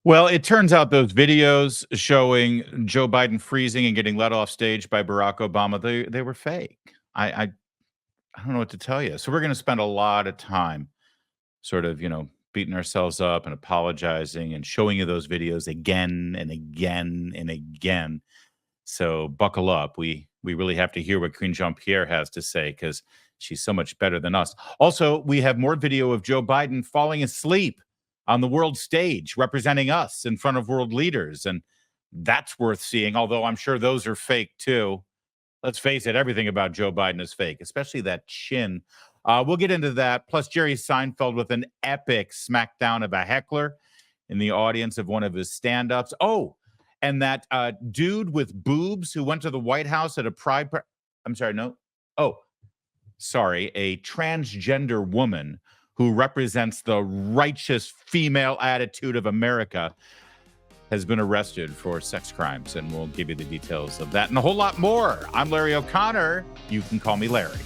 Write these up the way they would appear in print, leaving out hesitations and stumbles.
Well, it turns out those videos showing Joe Biden freezing and getting let off stage by Barack Obama, they were fake. I don't know what to tell you. So we're going to spend a lot of time sort of, beating ourselves up and apologizing and showing you those videos again and again and again. So buckle up. We really have to hear what Karine Jean-Pierre has to say because she's so much better than us. Also, we have more video of Joe Biden falling asleep on the world stage, representing us in front of world leaders. And that's worth seeing, although I'm sure those are fake too. Let's face it, everything about Joe Biden is fake, especially that chin. We'll get into that. Plus, Jerry Seinfeld with an epic smackdown of a heckler in the audience of one of his stand-ups. Oh, and that dude with boobs who went to the White House at a pride. I'm sorry, no. Oh, sorry, a transgender woman who represents the righteous female attitude of America has been arrested for sex crimes, and we'll give you the details of that and a whole lot more. I'm Larry O'Connor. You can call me Larry.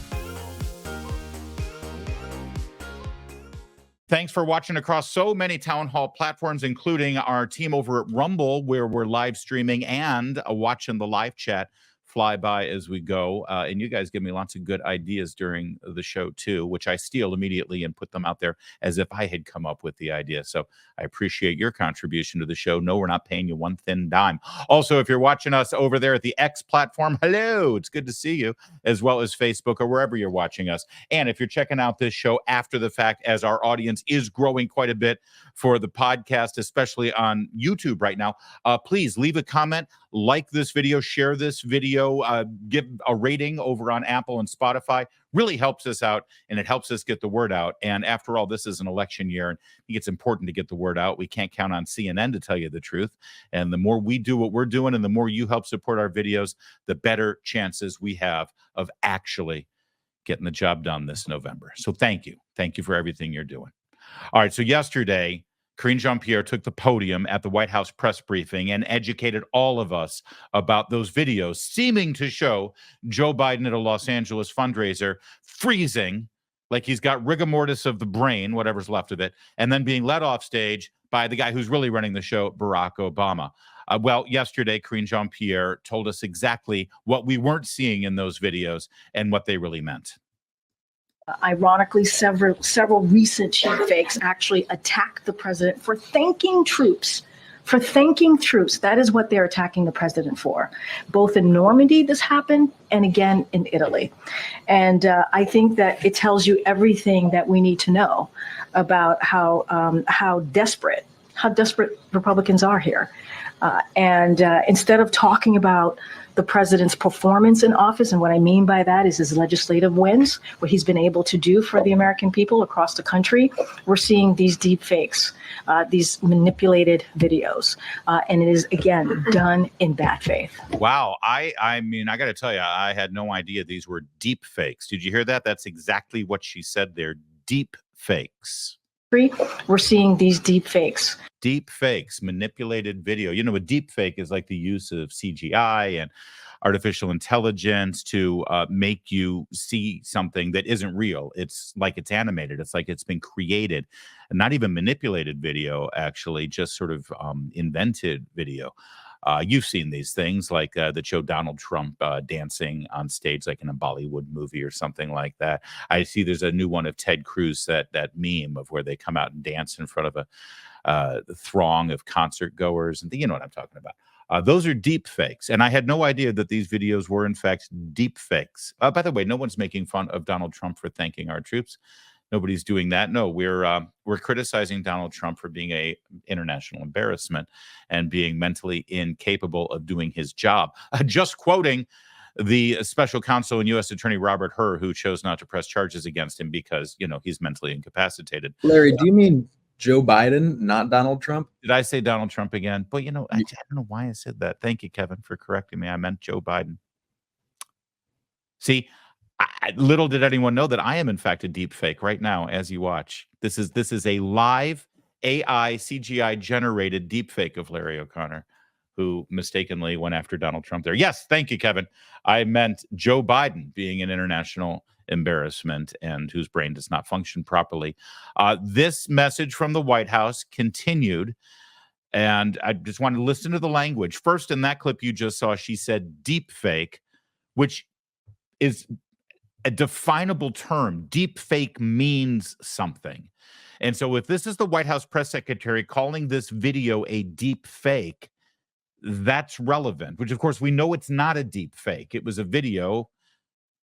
Thanks for watching across so many town hall platforms, including our team over at Rumble, where we're live streaming and watching the live chat fly by as we go. And you guys give me lots of good ideas during the show, too, which I steal immediately and put them out there as if I had come up with the idea. So I appreciate your contribution to the show. No, we're not paying you one thin dime. Also, if you're watching us over there at the X platform, hello, it's good to see you, as well as Facebook or wherever you're watching us. And if you're checking out this show after the fact, as our audience is growing quite a bit for the podcast, especially on YouTube right now, please leave a comment, like this video, share this video, give a rating over on Apple and Spotify. Really helps us out, and it helps us get the word out. And after all, this is an election year, and I think it's important to get the word out. We can't count on CNN to tell you the truth. And the more we do what we're doing and the more you help support our videos, the better chances we have of actually getting the job done this November. So thank you. Thank you for everything you're doing. All right, so yesterday, Karine Jean-Pierre took the podium at the White House press briefing and educated all of us about those videos seeming to show Joe Biden at a Los Angeles fundraiser freezing like he's got rigor mortis of the brain, whatever's left of it, and then being led off stage by the guy who's really running the show, Barack Obama. Well, yesterday, Karine Jean-Pierre told us exactly what we weren't seeing in those videos and what they really meant. Ironically, several recent deepfakes actually attack the president for thanking troops. That is what they're attacking the president for. Both in Normandy, this happened, and again in Italy. And I think that it tells you everything that we need to know about how desperate Republicans are here. And instead of talking about the president's performance in office, and what I mean by that is his legislative wins, what he's been able to do for the American people across the country, we're seeing these deep fakes, these manipulated videos. And it is, again, done in bad faith. Wow. I mean, I got to tell you, I had no idea these were deep fakes. Did you hear that? That's exactly what she said. They're deep fakes. We're seeing these deep fakes. Deep fakes, manipulated video. You know, a deep fake is like the use of CGI and artificial intelligence to make you see something that isn't real. It's like it's animated. It's like it's been created. And not even manipulated video, actually, just sort of invented video. You've seen these things like that show Donald Trump dancing on stage, like in a Bollywood movie or something like that. I see there's a new one of Ted Cruz, that meme of where they come out and dance in front of a throng of concert goers. And you know what I'm talking about. Those are deep fakes. And I had no idea that these videos were, in fact, deep fakes. By the way, no one's making fun of Donald Trump for thanking our troops. Nobody's doing that. No, we're criticizing Donald Trump for being a international embarrassment and being mentally incapable of doing his job. Just quoting the special counsel and U.S. Attorney Robert Hur, who chose not to press charges against him because, he's mentally incapacitated. Larry, do you mean Joe Biden, not Donald Trump? Did I say Donald Trump again? But, I don't know why I said that. Thank you, Kevin, for correcting me. I meant Joe Biden. See, little did anyone know that I am, in fact, a deep fake right now as you watch. This is a live AI CGI generated deep fake of Larry O'Connor, who mistakenly went after Donald Trump there. Yes, thank you, Kevin. I meant Joe Biden being an international embarrassment and whose brain does not function properly. This message from the White House continued And I just want to listen to the language. First, in that clip you just saw, she said deepfake, which is a definable term. Deepfake means something. And so if this is the White House press secretary calling this video a deep fake, that's relevant, which of course we know it's not a deep fake. It was a video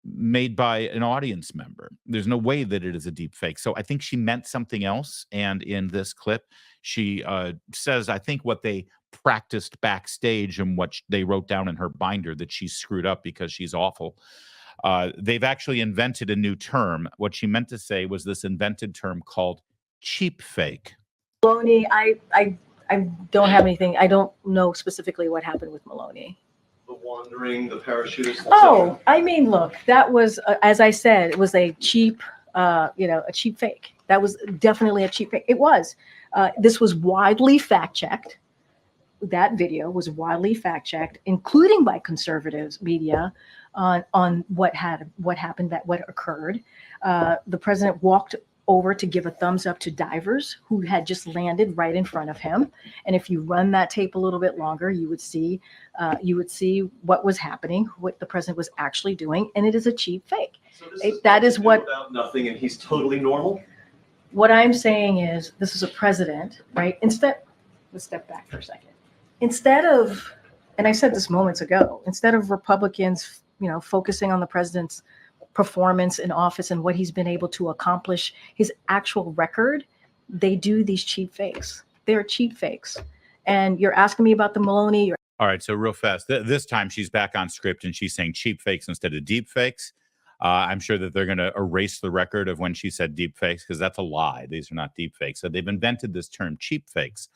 made by an audience member. There's no way that it is a deep fake. So I think she meant something else. And in this clip, she says, I think what they practiced backstage and what they wrote down in her binder that she screwed up because she's awful. They've actually invented a new term. What she meant to say was this invented term called cheap fake. Maloney, I don't have anything. I don't know specifically what happened with Maloney. The wandering, the parachutist. Oh, I mean, look, that was, as I said, it was a cheap, a cheap fake. That was definitely a cheap fake. It was. This was widely fact-checked. That video was widely fact-checked, including by conservatives media, on what happened, what occurred. The president walked over to give a thumbs up to divers who had just landed right in front of him. And if you run that tape a little bit longer, you would see what was happening, what the president was actually doing, and it is a cheap fake. So that is what about nothing, and he's totally normal. What I'm saying is, this is a president, right? Let's step back for a second. Instead of, and I said this moments ago, instead of Republicans, focusing on the president's performance in office and what he's been able to accomplish, his actual record, they do these cheap fakes. They're cheap fakes. And you're asking me about the Maloney. All right, so real fast. This time she's back on script and she's saying cheap fakes instead of deep fakes. I'm sure that they're going to erase the record of when she said deep fakes because that's a lie. These are not deep fakes. So they've invented this term, cheap fakes.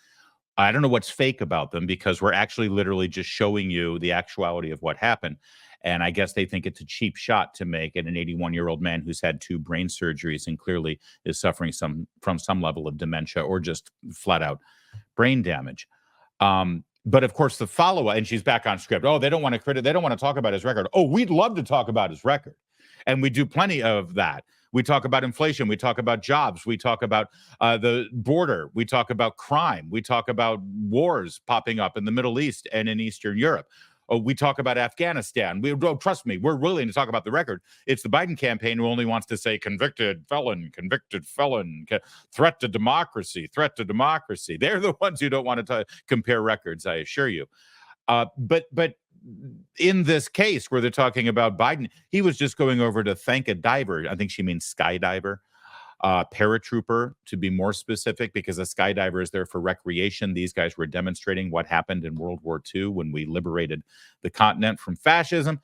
I don't know what's fake about them because we're actually literally just showing you the actuality of what happened. And I guess they think it's a cheap shot to make at an 81-year-old man who's had 2 brain surgeries and clearly is suffering from some level of dementia or just flat out brain damage. But of course, the follow-up, and she's back on script. Oh, they don't want to they don't want to talk about his record. Oh, we'd love to talk about his record. And we do plenty of that. We talk about inflation. We talk about jobs. We talk about the border. We talk about crime. We talk about wars popping up in the Middle East and in Eastern Europe. Oh, we talk about Afghanistan. Trust me, we're willing to talk about the record. It's the Biden campaign who only wants to say convicted felon, threat to democracy. They're the ones who don't want to compare records, I assure you. But in this case where they're talking about Biden, he was just going over to thank a diver. I think she means skydiver, paratrooper to be more specific, because a skydiver is there for recreation. These guys were demonstrating what happened in World War II when we liberated the continent from fascism.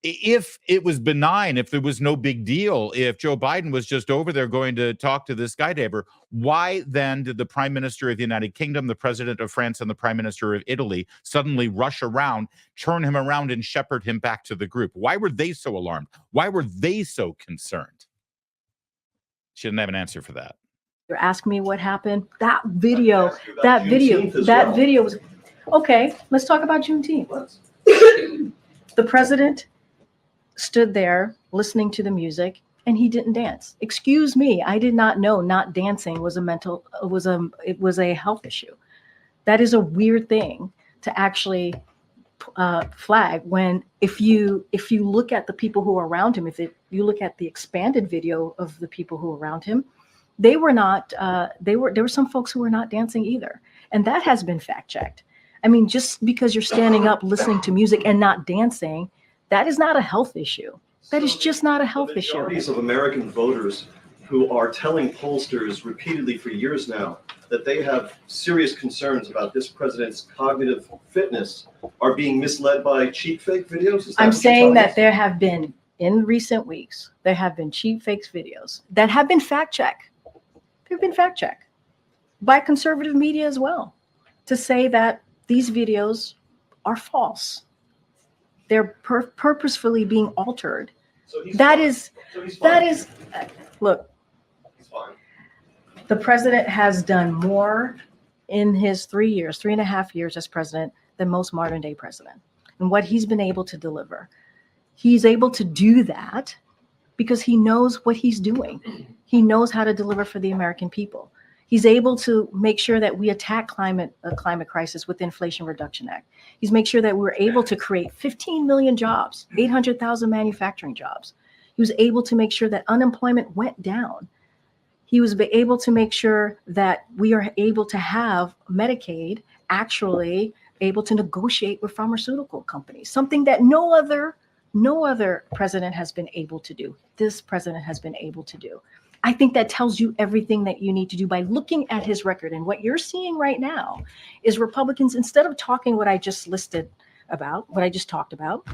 If it was benign, if there was no big deal, if Joe Biden was just over there going to talk to this skydiver, why then did the Prime Minister of the United Kingdom, the President of France, and the Prime Minister of Italy suddenly rush around, turn him around, and shepherd him back to the group? Why were they so alarmed? Why were they so concerned? She didn't have an answer for that. You're asking me what happened. That video was okay. Let's talk about Juneteenth. The president stood there listening to the music and he didn't dance. Excuse me, I did not know not dancing was a health issue. That is a weird thing to actually flag when if you look at the people who are around him, you look at the expanded video of the people who were around him, they were not there were some folks who were not dancing either. And that has been fact checked. I mean, just because you're standing up listening to music and not dancing, that is not a health issue. That is just not a health issue. Majorities of American voters who are telling pollsters repeatedly for years now that they have serious concerns about this president's cognitive fitness are being misled by cheap fake videos? I'm saying that there have been, in recent weeks, there have been cheap fakes videos that have been fact checked. They've been fact checked by conservative media as well, to say that these videos are false. They're purposefully being altered. So that is, look, he's fine. The president has done more in his 3.5 years as president than most modern day president. And what he's been able to deliver, he's able to do that because he knows what he's doing. He knows how to deliver for the American people. He's able to make sure that we attack climate crisis with the Inflation Reduction Act. He's make sure that we're able to create 15 million jobs, 800,000 manufacturing jobs. He was able to make sure that unemployment went down. He was able to make sure that we are able to have Medicaid actually able to negotiate with pharmaceutical companies, something that no other president has been able to do. This president has been able to do. I think that tells you everything that you need to do by looking at his record. And what you're seeing right now is Republicans, instead of talking what I just talked about,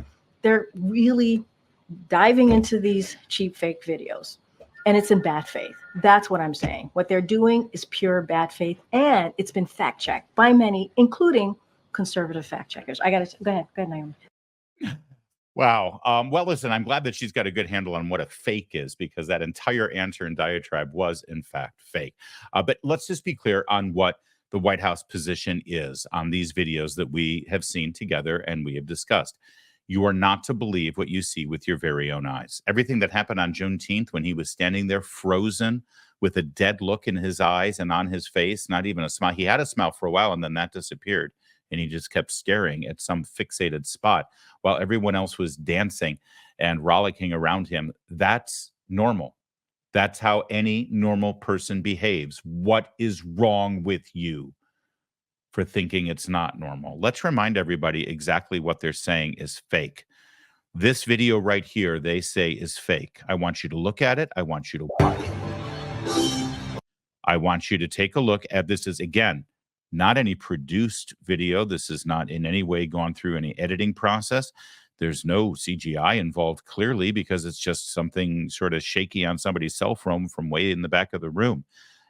they're really diving into these cheap fake videos. And it's in bad faith. That's what I'm saying. What they're doing is pure bad faith. And it's been fact checked by many, including conservative fact checkers. Go ahead, Naomi. Wow. Well, listen, I'm glad that she's got a good handle on what a fake is, because that entire answer and diatribe was, in fact, fake. But let's just be clear on what the White House position is on these videos that we have seen together and we have discussed. You are not to believe what you see with your very own eyes. Everything that happened on Juneteenth, when he was standing there frozen with a dead look in his eyes and on his face, not even a smile. He had a smile for a while and then that disappeared. And he just kept staring at some fixated spot while everyone else was dancing and rollicking around him. That's normal. That's how any normal person behaves. What is wrong with you for thinking it's not normal? Let's remind everybody exactly what they're saying is fake. This video right here, they say is fake. I want you to look at it. I want you to watch it. I want you to take a look at this. Is, again, not any produced video. This is not in any way gone through any editing process. There's no CGI involved, clearly, because it's just something sort of shaky on somebody's cell phone from way in the back of the room.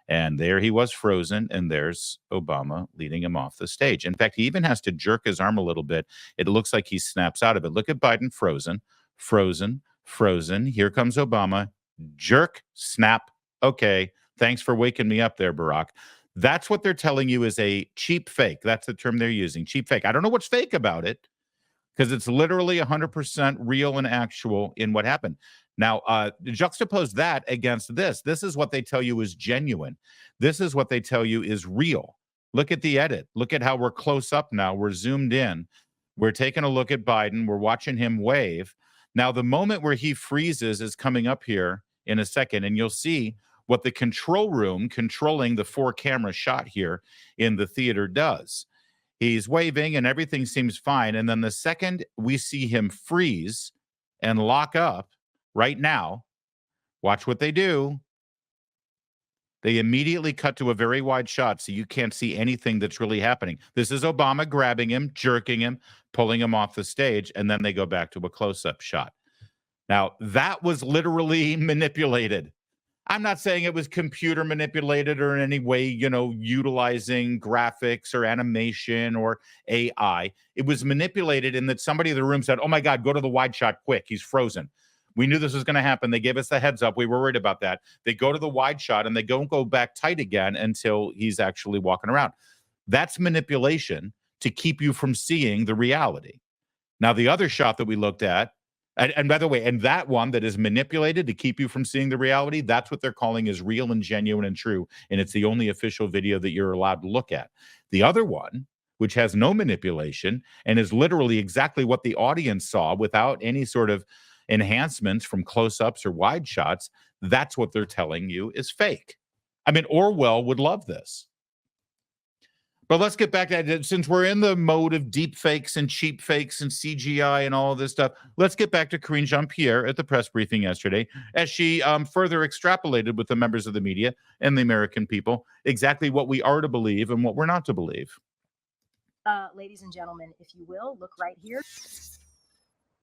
And there he was frozen, and there's Obama leading him off the stage. In fact, he even has to jerk his arm a little bit. It looks like he snaps out of it. Look at Biden frozen, frozen, frozen. Here comes Obama. Jerk, snap. Okay, thanks for waking me up there, Barack. That's what they're telling you is a cheap fake. That's the term they're using, cheap fake. I don't know what's fake about it, because it's literally 100% real and actual in what happened. Now, juxtapose that against this. This is what they tell you is genuine. This is what they tell you is real. Look at the edit. Look at how we're close up now. We're zoomed in. We're taking a look at Biden. We're watching him wave. Now, the moment where he freezes is coming up here in a second, and you'll see what the control room controlling the 4-camera shot here in the theater does. He's waving and everything seems fine. And then the second we see him freeze and lock up right now, watch what they do. They immediately cut to a very wide shot so you can't see anything that's really happening. This is Obama grabbing him, jerking him, pulling him off the stage, and then they go back to a close-up shot. Now, that was literally manipulated. I'm not saying it was computer manipulated or in any way, utilizing graphics or animation or AI. It was manipulated in that somebody in the room said, oh my God, go to the wide shot quick. He's frozen. We knew this was going to happen. They gave us the heads up. We were worried about that. They go to the wide shot and they don't go back tight again until he's actually walking around. That's manipulation to keep you from seeing the reality. Now, the other shot that we looked at, and by the way, and that one that is manipulated to keep you from seeing the reality, that's what they're calling is real and genuine and true. And it's the only official video that you're allowed to look at. The other one, which has no manipulation and is literally exactly what the audience saw without any sort of enhancements from close-ups or wide shots, that's what they're telling you is fake. I mean, Orwell would love this. But let's get back to that. Since we're in the mode of deep fakes and cheap fakes and CGI and all of this stuff, let's get back to Karine Jean-Pierre at the press briefing yesterday as she further extrapolated with the members of the media and the American people exactly what we are to believe and what we're not to believe. Ladies and gentlemen, if you will, look right here.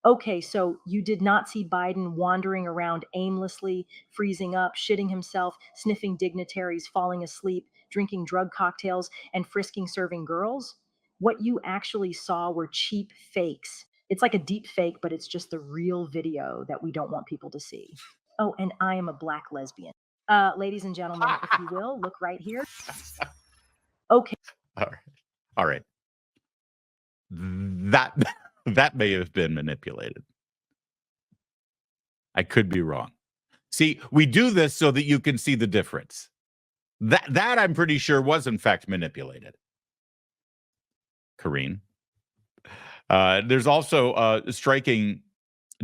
Okay, so you did not see Biden wandering around aimlessly, freezing up, shitting himself, sniffing dignitaries, falling asleep, drinking drug cocktails, and frisking serving girls. What you actually saw were cheap fakes. It's like a deep fake, but it's just the real video that we don't want people to see. Oh, and I am a Black lesbian. Ladies and gentlemen, if you will, look right here. Okay. All right. That may have been manipulated. I could be wrong. See, we do this so that you can see the difference. That I'm pretty sure was in fact manipulated. Karine. There's also a striking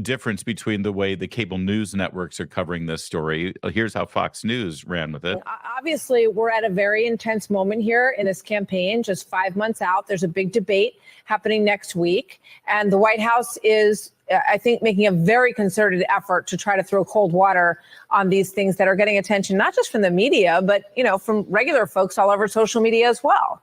difference between the way the cable news networks are covering this story. Here's how Fox News ran with it. Obviously, we're at a very intense moment here in this campaign, just 5 months out. There's a big debate happening next week. And the White House is, I think, making a very concerted effort to try to throw cold water on these things that are getting attention, not just from the media, but, from regular folks all over social media as well.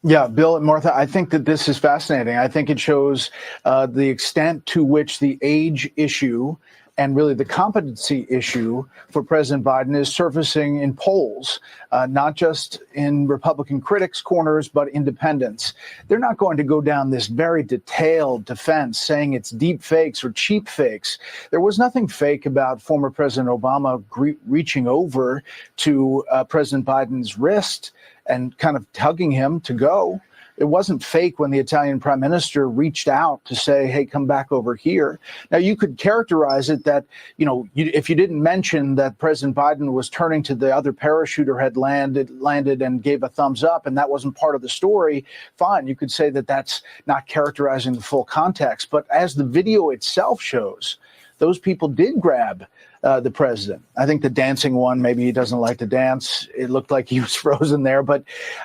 Yeah, Bill and Martha, I think that this is fascinating. I think it shows the extent to which the age issue and really the competency issue for President Biden is surfacing in polls, not just in Republican critics' corners, but independents. They're not going to go down this very detailed defense saying it's deep fakes or cheap fakes. There was nothing fake about former President Obama reaching over to President Biden's wrist and kind of tugging him to go. It wasn't fake when the Italian prime minister reached out to say, hey, come back over here. Now, you could characterize it that, if you didn't mention that President Biden was turning to the other parachuter had landed and gave a thumbs up, and that wasn't part of the story, fine. You could say that that's not characterizing the full context. But as the video itself shows, those people did grab the president. I think the dancing one, maybe he doesn't like to dance. It looked like he was frozen there. But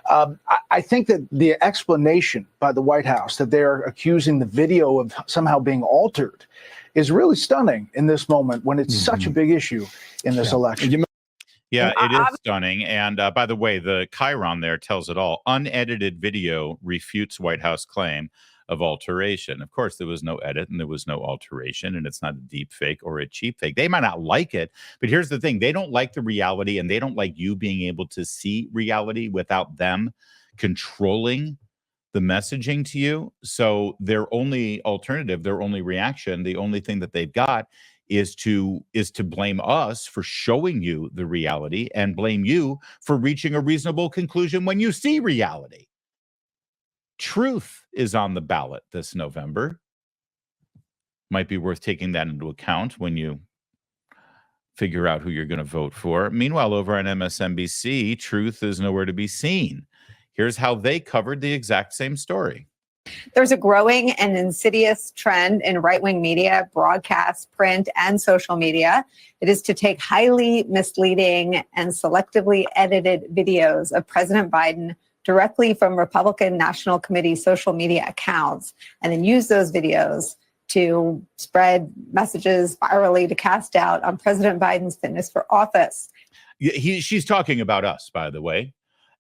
I think that the explanation by the White House that they're accusing the video of somehow being altered is really stunning in this moment when it's such a big issue in this election. Yeah, it is stunning. And by the way, the chyron there tells it all. Unedited video refutes White House claim of alteration. Of course, there was no edit and there was no alteration, and it's not a deep fake or a cheap fake. They might not like it, but here's the thing. They don't like the reality, and they don't like you being able to see reality without them controlling the messaging to you. So their only alternative, their only reaction, the only thing that they've got is to blame us for showing you the reality and blame you for reaching a reasonable conclusion when you see reality. Truth is on the ballot this November. Might be worth taking that into account when you figure out who you're going to vote for. Meanwhile, over on MSNBC, truth is nowhere to be seen. Here's how they covered the exact same story. There's a growing and insidious trend in right-wing media, broadcast, print, and social media. It is to take highly misleading and selectively edited videos of President Biden directly from Republican National Committee social media accounts, and then use those videos to spread messages virally to cast doubt on President Biden's fitness for office. She's talking about us, by the way.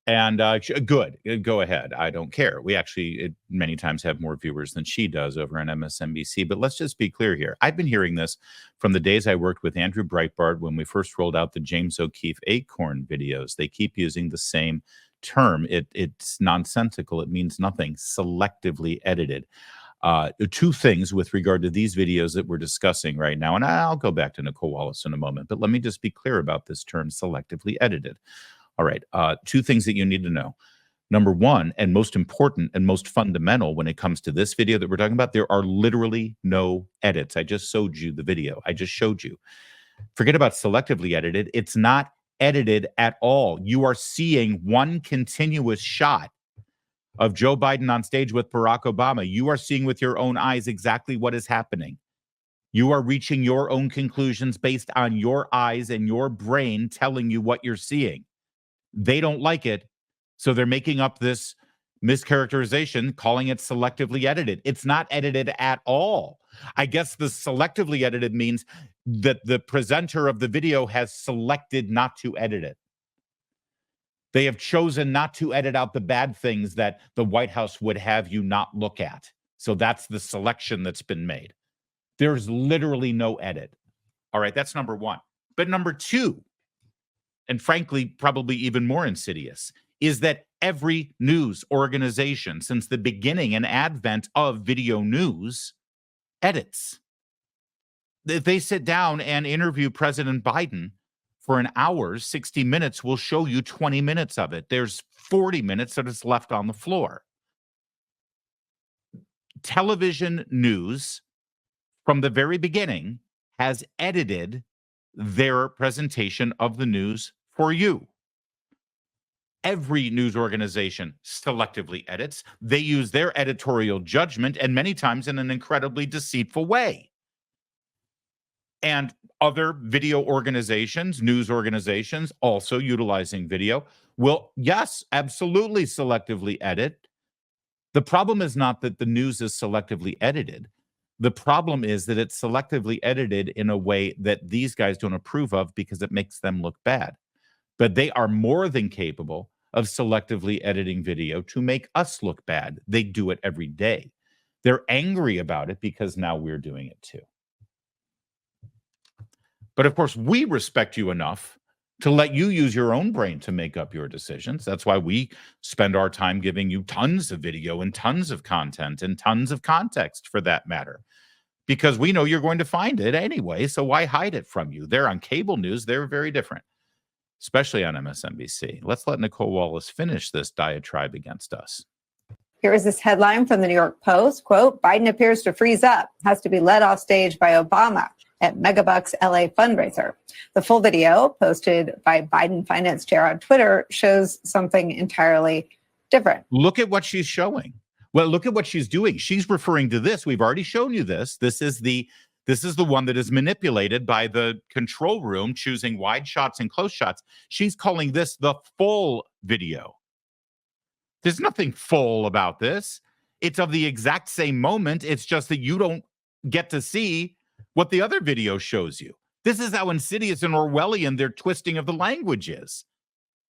And good, go ahead. I don't care. We actually many times have more viewers than she does over on MSNBC. But let's just be clear here. I've been hearing this from the days I worked with Andrew Breitbart when we first rolled out the James O'Keefe Acorn videos. They keep using the same term. It's nonsensical. It means nothing. Selectively edited. Two things with regard to these videos that we're discussing right now, and I'll go back to Nicole Wallace in a moment, but let me just be clear about this term, selectively edited. All right, two things that you need to know. Number one, and most important and most fundamental when it comes to this video that we're talking about, there are literally no edits. I just showed you the video. I just showed you. Forget about selectively edited. It's not edited at all. You are seeing one continuous shot of Joe Biden on stage with Barack Obama. You are seeing with your own eyes exactly what is happening. You are reaching your own conclusions based on your eyes and your brain telling you what you're seeing. They don't like it, so they're making up this mischaracterization, calling it selectively edited. It's not edited at all. I guess the selectively edited means that the presenter of the video has selected not to edit it. They have chosen not to edit out the bad things that the White House would have you not look at. So that's the selection that's been made. There's literally no edit. All right, that's number one. But number two, and frankly, probably even more insidious, is that every news organization since the beginning and advent of video news edits. If they sit down and interview President Biden for an hour, 60 minutes will show you 20 minutes of it. There's 40 minutes that is left on the floor. Television news from the very beginning has edited their presentation of the news for you. Every news organization selectively edits. They use their editorial judgment, and many times in an incredibly deceitful way. And other video organizations, news organizations, also utilizing video, will, yes, absolutely selectively edit. The problem is not that the news is selectively edited. The problem is that it's selectively edited in a way that these guys don't approve of because it makes them look bad. But they are more than capable of selectively editing video to make us look bad. They do it every day. They're angry about it because now we're doing it too. But of course, we respect you enough to let you use your own brain to make up your decisions. That's why we spend our time giving you tons of video and tons of content and tons of context, for that matter, because we know you're going to find it anyway. So why hide it from you? They're on cable news. They're very different, especially on MSNBC. Let's let Nicole Wallace finish this diatribe against us. Here is this headline from the New York Post, quote, Biden appears to freeze up, has to be led off stage by Obama at Megabucks LA fundraiser. The full video posted by Biden finance chair on Twitter shows something entirely different. Look at what she's showing. Well, look at what she's doing. She's referring to this. We've already shown you this. This is the one that is manipulated by the control room, choosing wide shots and close shots. She's calling this the full video. There's nothing full about this. It's of the exact same moment. It's just that you don't get to see what the other video shows you. This is how insidious and Orwellian their twisting of the language is.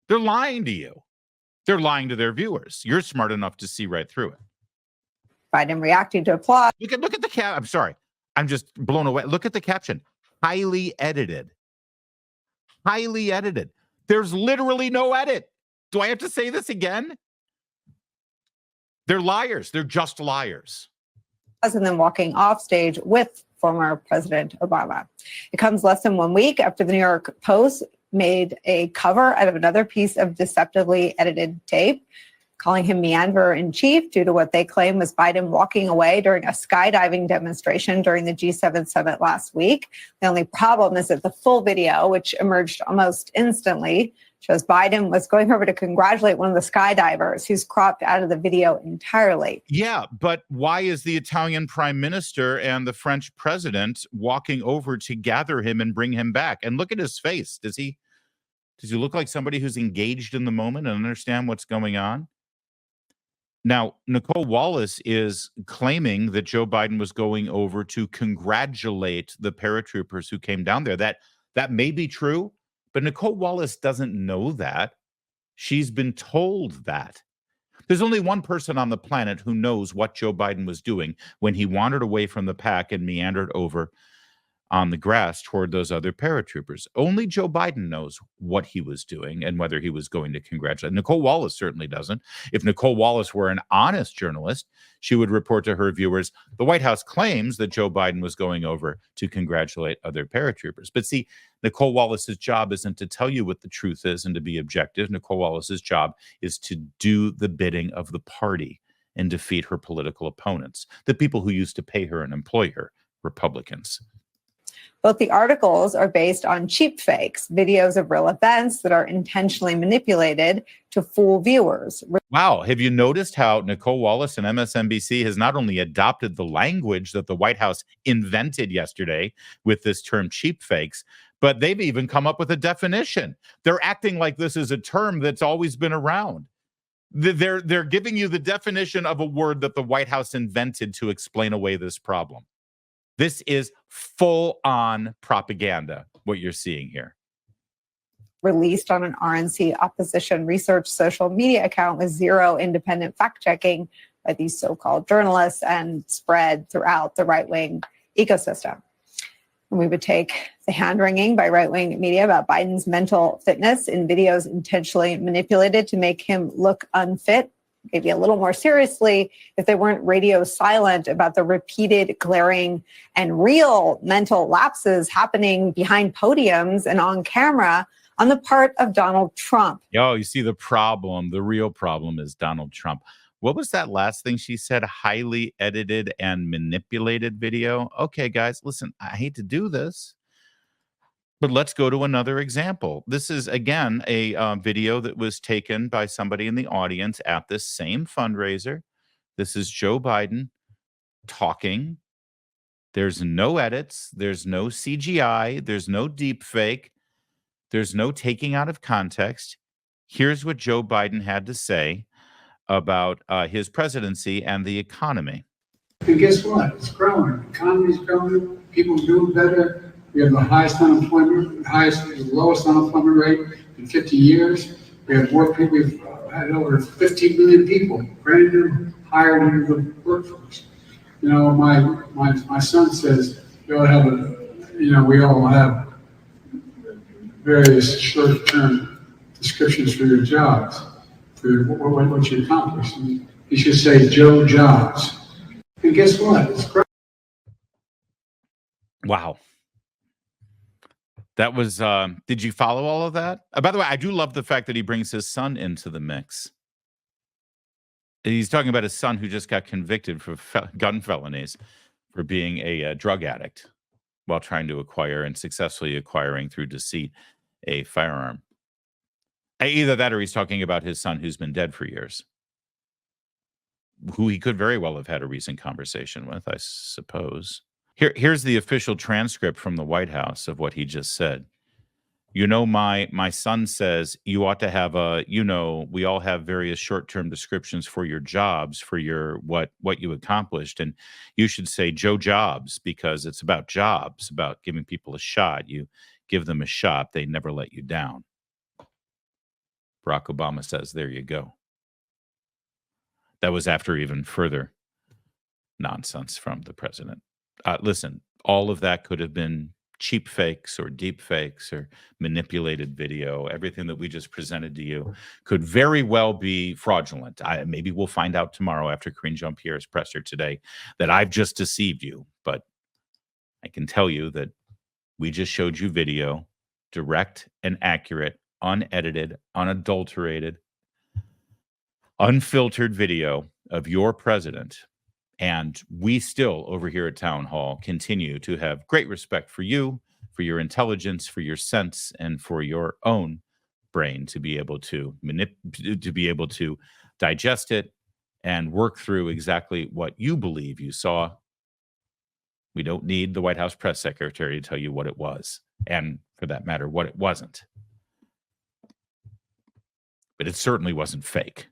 They're lying to you. They're lying to their viewers. You're smart enough to see right through it. Biden reacting to applause. Look at the cap. I'm sorry. I'm just blown away. Look at the caption. Highly edited. Highly edited. There's literally no edit. Do I have to say this again? They're liars. They're just liars. And then walking off stage with former President Obama. It comes less than 1 week after the New York Post made a cover out of another piece of deceptively edited tape, calling him meanderer in chief due to what they claim was Biden walking away during a skydiving demonstration during the G7 summit last week. The only problem is that the full video, which emerged almost instantly, shows Biden was going over to congratulate one of the skydivers who's cropped out of the video entirely. Yeah, but why is the Italian prime minister and the French president walking over to gather him and bring him back? And look at his face. Does he look like somebody who's engaged in the moment and understand what's going on? Now, Nicole Wallace is claiming that Joe Biden was going over to congratulate the paratroopers who came down there. That may be true, but Nicole Wallace doesn't know that. She's been told that. There's only one person on the planet who knows what Joe Biden was doing when he wandered away from the pack and meandered over on the grass toward those other paratroopers. Only Joe Biden knows what he was doing and whether he was going to congratulate. Nicole Wallace certainly doesn't. If Nicole Wallace were an honest journalist, she would report to her viewers, the White House claims that Joe Biden was going over to congratulate other paratroopers. But see, Nicole Wallace's job isn't to tell you what the truth is and to be objective. Nicole Wallace's job is to do the bidding of the party and defeat her political opponents, the people who used to pay her and employ her, Republicans. Both the articles are based on cheap fakes, videos of real events that are intentionally manipulated to fool viewers. Wow. Have you noticed how Nicole Wallace and MSNBC has not only adopted the language that the White House invented yesterday with this term cheap fakes, but they've even come up with a definition. They're acting like this is a term that's always been around. They're giving you the definition of a word that the White House invented to explain away this problem. This is full-on propaganda, what you're seeing here. Released on an RNC opposition research social media account with zero independent fact-checking by these so-called journalists and spread throughout the right-wing ecosystem. And we would take the hand-wringing by right-wing media about Biden's mental fitness in videos intentionally manipulated to make him look unfit, maybe a little more seriously if they weren't radio silent about the repeated glaring and real mental lapses happening behind podiums and on camera on the part of Donald Trump. Oh, you see the problem. The real problem is Donald Trump. What was that last thing she said? Highly edited and manipulated video. Okay, guys, listen, I hate to do this. But let's go to another example. This is, again, a video that was taken by somebody in the audience at this same fundraiser. This is Joe Biden talking. There's no edits. There's no CGI. There's no deepfake. There's no taking out of context. Here's what Joe Biden had to say about his presidency and the economy. And guess what? It's growing. The economy's growing. People doing better. We have the highest unemployment, lowest unemployment rate in 50 years. We have more people. We've had over 15 million people brand new hired into the workforce. You know, my son says we all have various short-term descriptions for your jobs, for what you accomplished. And he should say Joe Jobs. And guess what? It's great. Wow. That was, did you follow all of that? By the way, I do love the fact that he brings his son into the mix. He's talking about his son who just got convicted for gun felonies for being a drug addict while trying to acquire and successfully acquiring through deceit a firearm. Either that or he's talking about his son who's been dead for years, who he could very well have had a recent conversation with, I suppose. Here's the official transcript from the White House of what he just said. You know, my son says you ought to have we all have various short-term descriptions for your jobs, for your what you accomplished. And you should say Joe Jobs, because it's about jobs, about giving people a shot. You give them a shot, they never let you down. Barack Obama says, there you go. That was after even further nonsense from the president. Listen, all of that could have been cheap fakes or deep fakes or manipulated video. Everything that we just presented to you could very well be fraudulent. Maybe we'll find out tomorrow after Karine Jean-Pierre's presser today that I've just deceived you. But I can tell you that we just showed you video, direct and accurate, unedited, unadulterated, unfiltered video of your president. And we still, over here at Town Hall, continue to have great respect for you, for your intelligence, for your sense, and for your own brain to be able to digest it and work through exactly what you believe you saw. We don't need the White House press secretary to tell you what it was, and for that matter, what it wasn't. But it certainly wasn't fake.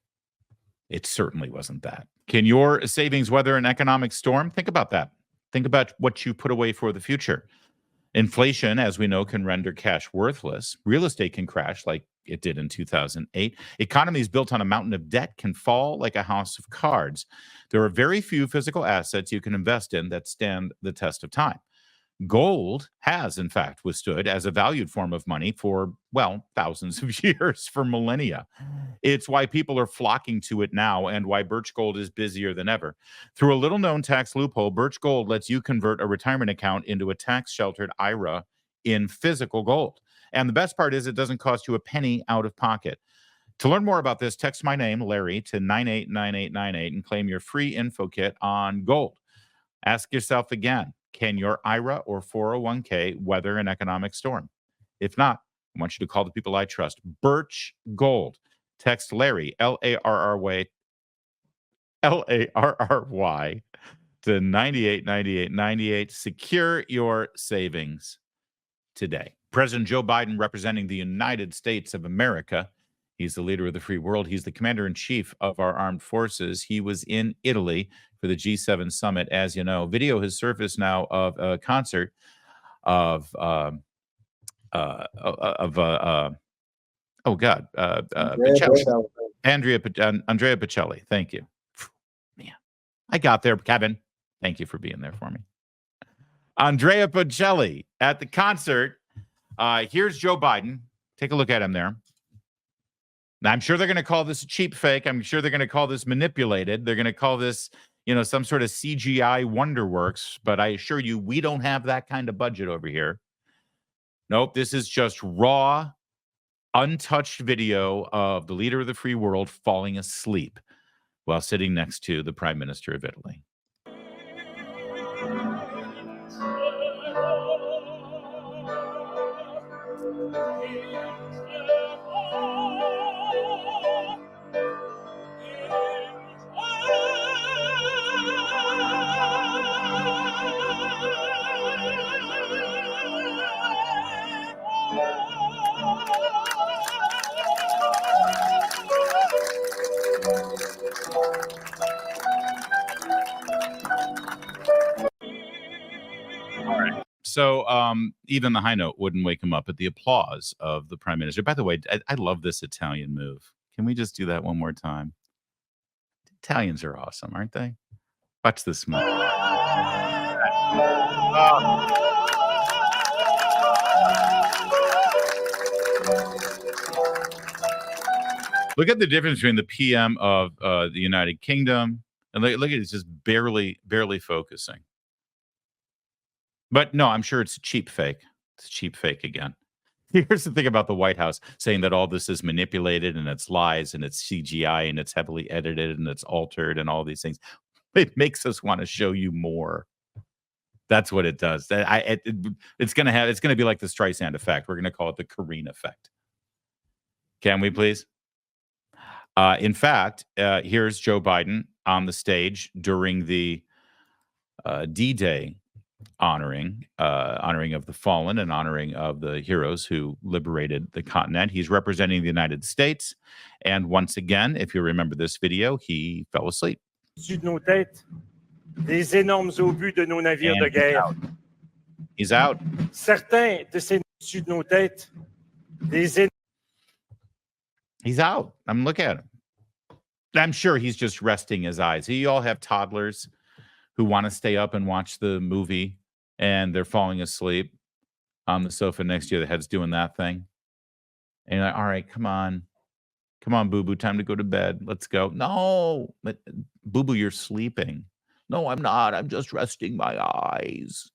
It certainly wasn't that. Can your savings weather an economic storm? Think about that. Think about what you put away for the future. Inflation, as we know, can render cash worthless. Real estate can crash like it did in 2008. Economies built on a mountain of debt can fall like a house of cards. There are very few physical assets you can invest in that stand the test of time. Gold has, in fact, withstood as a valued form of money for, well, thousands of years, for millennia. It's why people are flocking to it now and why Birch Gold is busier than ever. Through a little-known tax loophole, Birch Gold lets you convert a retirement account into a tax-sheltered IRA in physical gold. And the best part is it doesn't cost you a penny out of pocket. To learn more about this, text my name, Larry, to 989898 and claim your free info kit on gold. Ask yourself again, can your IRA or 401k weather an economic storm? If not, I want you to call the people I trust. Birch Gold. Text Larry, Larry, Larry, to 989898. Secure your savings today. President Joe Biden, representing the United States of America. He's the leader of the free world. He's the commander-in-chief of our armed forces. He was in Italy for the G7 summit, as you know. Video has surfaced now of a concert of Andrea Bocelli. Thank you. Man, I got there, Kevin. Thank you for being there for me. Andrea Bocelli at the concert. Here's Joe Biden. Take a look at him there. Now, I'm sure they're going to call this a cheap fake. I'm sure they're going to call this manipulated. They're going to call this, some sort of CGI wonderworks. But I assure you, we don't have that kind of budget over here. Nope, this is just raw, untouched video of the leader of the free world falling asleep while sitting next to the Prime Minister of Italy. So even the high note wouldn't wake him up at the applause of the prime minister. By the way, I love this Italian move. Can we just do that one more time? Italians are awesome, aren't they? Watch this move. Look at the difference between the PM of the United Kingdom and look at it, it's just barely focusing. But no, I'm sure it's a cheap fake. It's a cheap fake again. Here's the thing about the White House saying that all this is manipulated and it's lies and it's CGI and it's heavily edited and it's altered and all these things. It makes us want to show you more. That's what it does. It's going to be like the Streisand effect. We're going to call it the Karine effect. Can we please? In fact, here's Joe Biden on the stage during the D-Day honoring of the fallen and honoring of the heroes who liberated the continent. He's representing the United States. And once again, if you remember this video, he fell asleep. Au-dessus de nos têtes, des énormes obus de nos navires de guerre. He's out. Certains de ces au-dessus de nos têtes, He's out. I'm looking at him. I'm sure he's just resting his eyes. You all have toddlers who want to stay up and watch the movie, and they're falling asleep on the sofa next to you. The head's doing that thing. And you're like, all right, come on. Come on, boo-boo, time to go to bed. Let's go. No, but boo-boo, you're sleeping. No, I'm not. I'm just resting my eyes.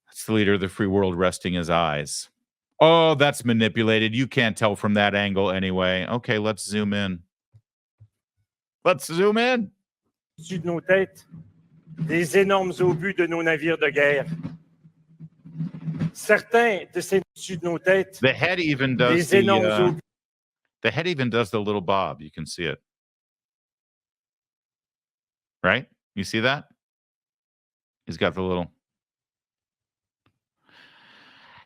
That's the leader of the free world resting his eyes. Oh, that's manipulated. You can't tell from that angle anyway. Okay, let's zoom in. Let's zoom in. au-dessus de nos têtes, des énormes obus de nos navires de guerre. Certains de ces au-dessus de nos têtes, the head even does the head even does the little bob. You can see it. Right? You see that? He's got the little.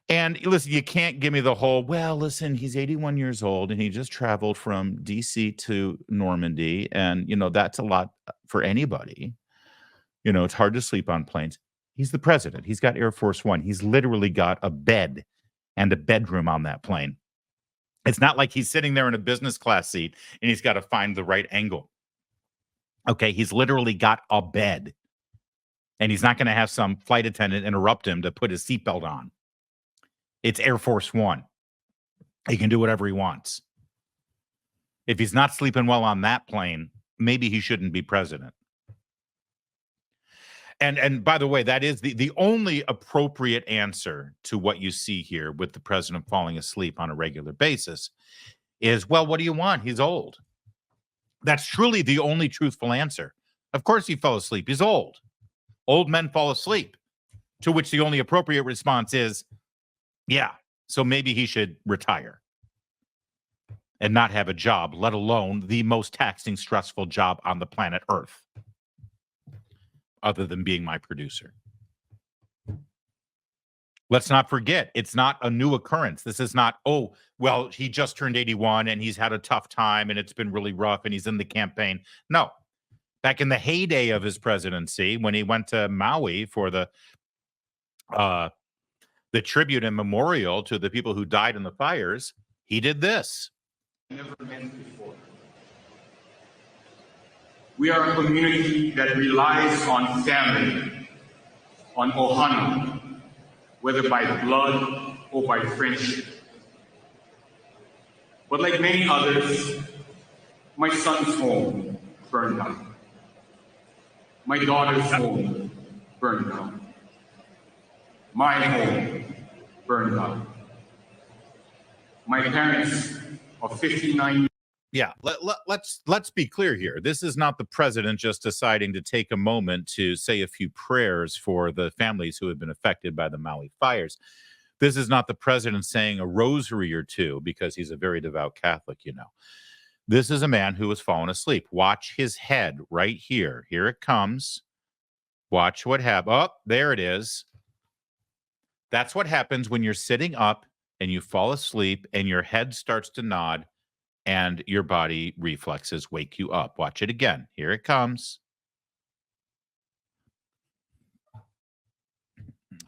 And listen, you can't give me the whole, well, listen, he's 81 years old and he just traveled from DC to Normandy. And, that's a lot for anybody. It's hard to sleep on planes. He's the president. He's got Air Force One. He's literally got a bed and a bedroom on that plane. It's not like he's sitting there in a business class seat and he's got to find the right angle. Okay, he's literally got a bed. And he's not going to have some flight attendant interrupt him to put his seatbelt on. It's Air Force One. He can do whatever he wants. If he's not sleeping well on that plane, maybe he shouldn't be president. And by the way, that is the only appropriate answer to what you see here with the president falling asleep on a regular basis is, well, what do you want? He's old. That's truly the only truthful answer. Of course he fell asleep. He's old. Old men fall asleep. To which the only appropriate response is, yeah, so maybe he should retire and not have a job, let alone the most taxing, stressful job on the planet Earth, other than being my producer. Let's not forget, it's not a new occurrence. This is not, oh, well, he just turned 81 and he's had a tough time and it's been really rough and he's in the campaign. No. Back in the heyday of his presidency, when he went to Maui for the tribute and memorial to the people who died in the fires, he did this. Never met before. We are a community that relies on family, on ohana, whether by blood or by friendship. But like many others, my son's home burned down. My daughter's home burned down. My home burned down. My parents are 59. Yeah, let's be clear here. This is not the president just deciding to take a moment to say a few prayers for the families who have been affected by the Maui fires. This is not the president saying a rosary or two because he's a very devout Catholic, This is a man who has fallen asleep. Watch his head right here. Here it comes. Watch what happens. Oh, there it is. That's what happens when you're sitting up and you fall asleep and your head starts to nod and your body reflexes wake you up. Watch it again. Here it comes.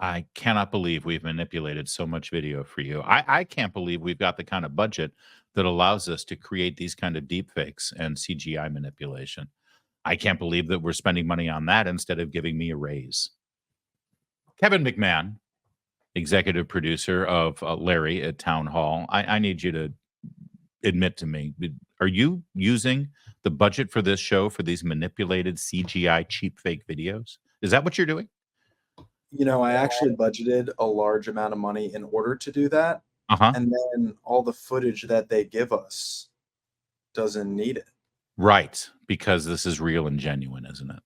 I cannot believe we've manipulated so much video for you. I can't believe we've got the kind of budget that allows us to create these kind of deep fakes and CGI manipulation. I can't believe that we're spending money on that instead of giving me a raise. Kevin McMahon, executive producer of Larry at Town Hall, I need you to admit to me, are you using the budget for this show for these manipulated CGI cheap fake videos? Is that what you're doing? You know, I actually budgeted a large amount of money in order to do that. Uh-huh. And then all the footage that they give us doesn't need it. Right, because this is real and genuine, isn't it?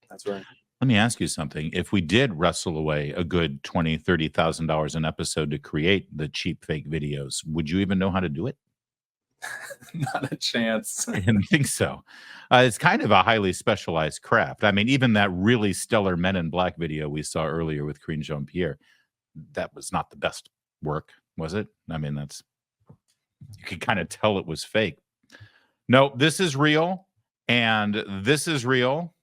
That's right. Let me ask you something. If we did wrestle away a good $20,000, $30,000 an episode to create the cheap fake videos, would you even know how to do it? Not a chance. I didn't think so. It's kind of a highly specialized craft. I mean, even that really stellar Men in Black video we saw earlier with Karine Jean-Pierre, that was not the best work, was it? I mean, you could kind of tell it was fake. No, this is real, and this is real.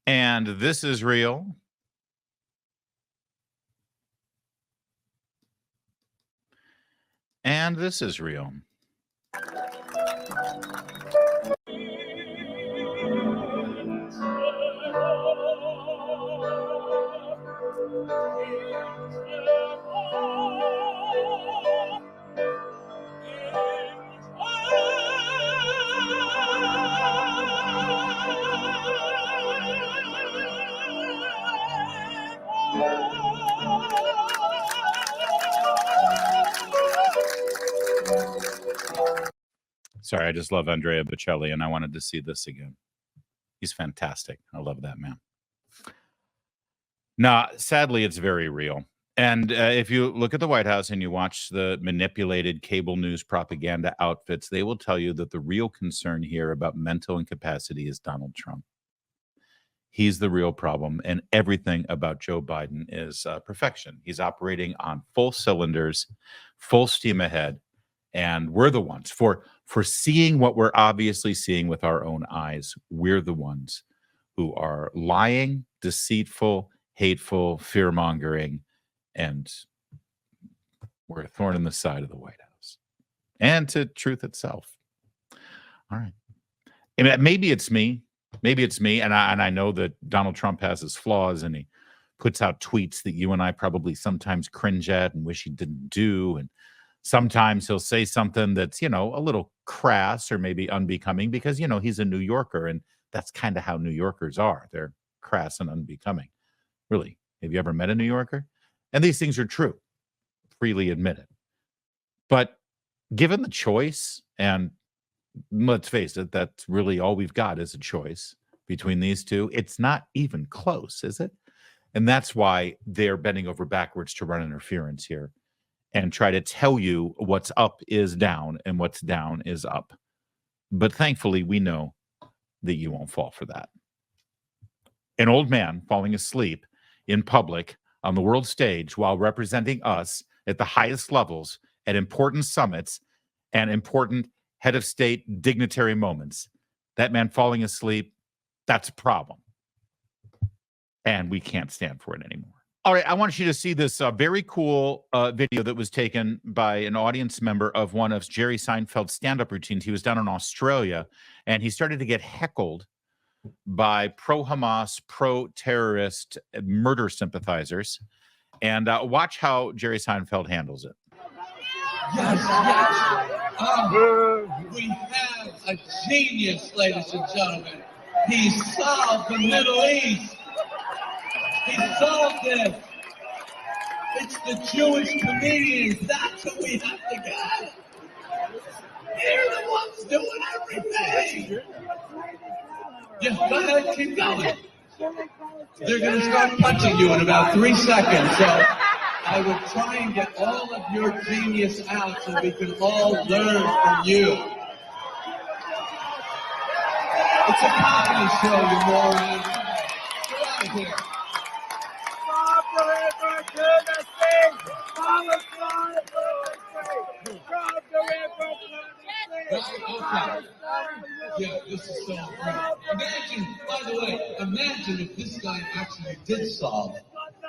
And this is real. And this is real. Sorry, I just love Andrea Bocelli, and I wanted to see this again. He's fantastic. I love that man. Now, sadly, it's very real. And if you look at the White House and you watch the manipulated cable news propaganda outfits, they will tell you that the real concern here about mental incapacity is Donald Trump. He's the real problem, and everything about Joe Biden is perfection. He's operating on full cylinders, full steam ahead, and we're the ones for seeing what we're obviously seeing with our own eyes. We're the ones who are lying, deceitful, hateful, fear-mongering, and we're a thorn in the side of the White House and to truth itself. All right. And maybe it's me. Maybe it's me. And I know that Donald Trump has his flaws, and he puts out tweets that you and I probably sometimes cringe at and wish he didn't do. And sometimes he'll say something that's, a little crass or maybe unbecoming because, he's a New Yorker, and that's kind of how New Yorkers are. They're crass and unbecoming. Really. Have you ever met a New Yorker? And these things are true. Freely admit it. But given the choice, and let's face it, that's really all we've got is a choice between these two. It's not even close, is it? And that's why they're bending over backwards to run interference here and try to tell you what's up is down and what's down is up. But thankfully, we know that you won't fall for that. An old man falling asleep in public on the world stage while representing us at the highest levels at important summits and important head of state dignitary moments. That man falling asleep, that's a problem. And we can't stand for it anymore. All right, I want you to see this very cool video that was taken by an audience member of one of Jerry Seinfeld's stand-up routines. He was down in Australia, and he started to get heckled by pro-Hamas, pro-terrorist murder sympathizers. And watch how Jerry Seinfeld handles it. Yes. We have a genius, ladies and gentlemen. He solved the Middle East. He solved it. It's the Jewish comedians. That's who we have to get. They're the ones doing everything. Just go ahead, keep going. They're going to start punching you in about 3 seconds. So I will try and get all of your genius out so we can all learn from you. It's a comedy show, you moron. Get out of here. Okay. Yeah, this is so great. Imagine, by the way, imagine if this guy actually did solve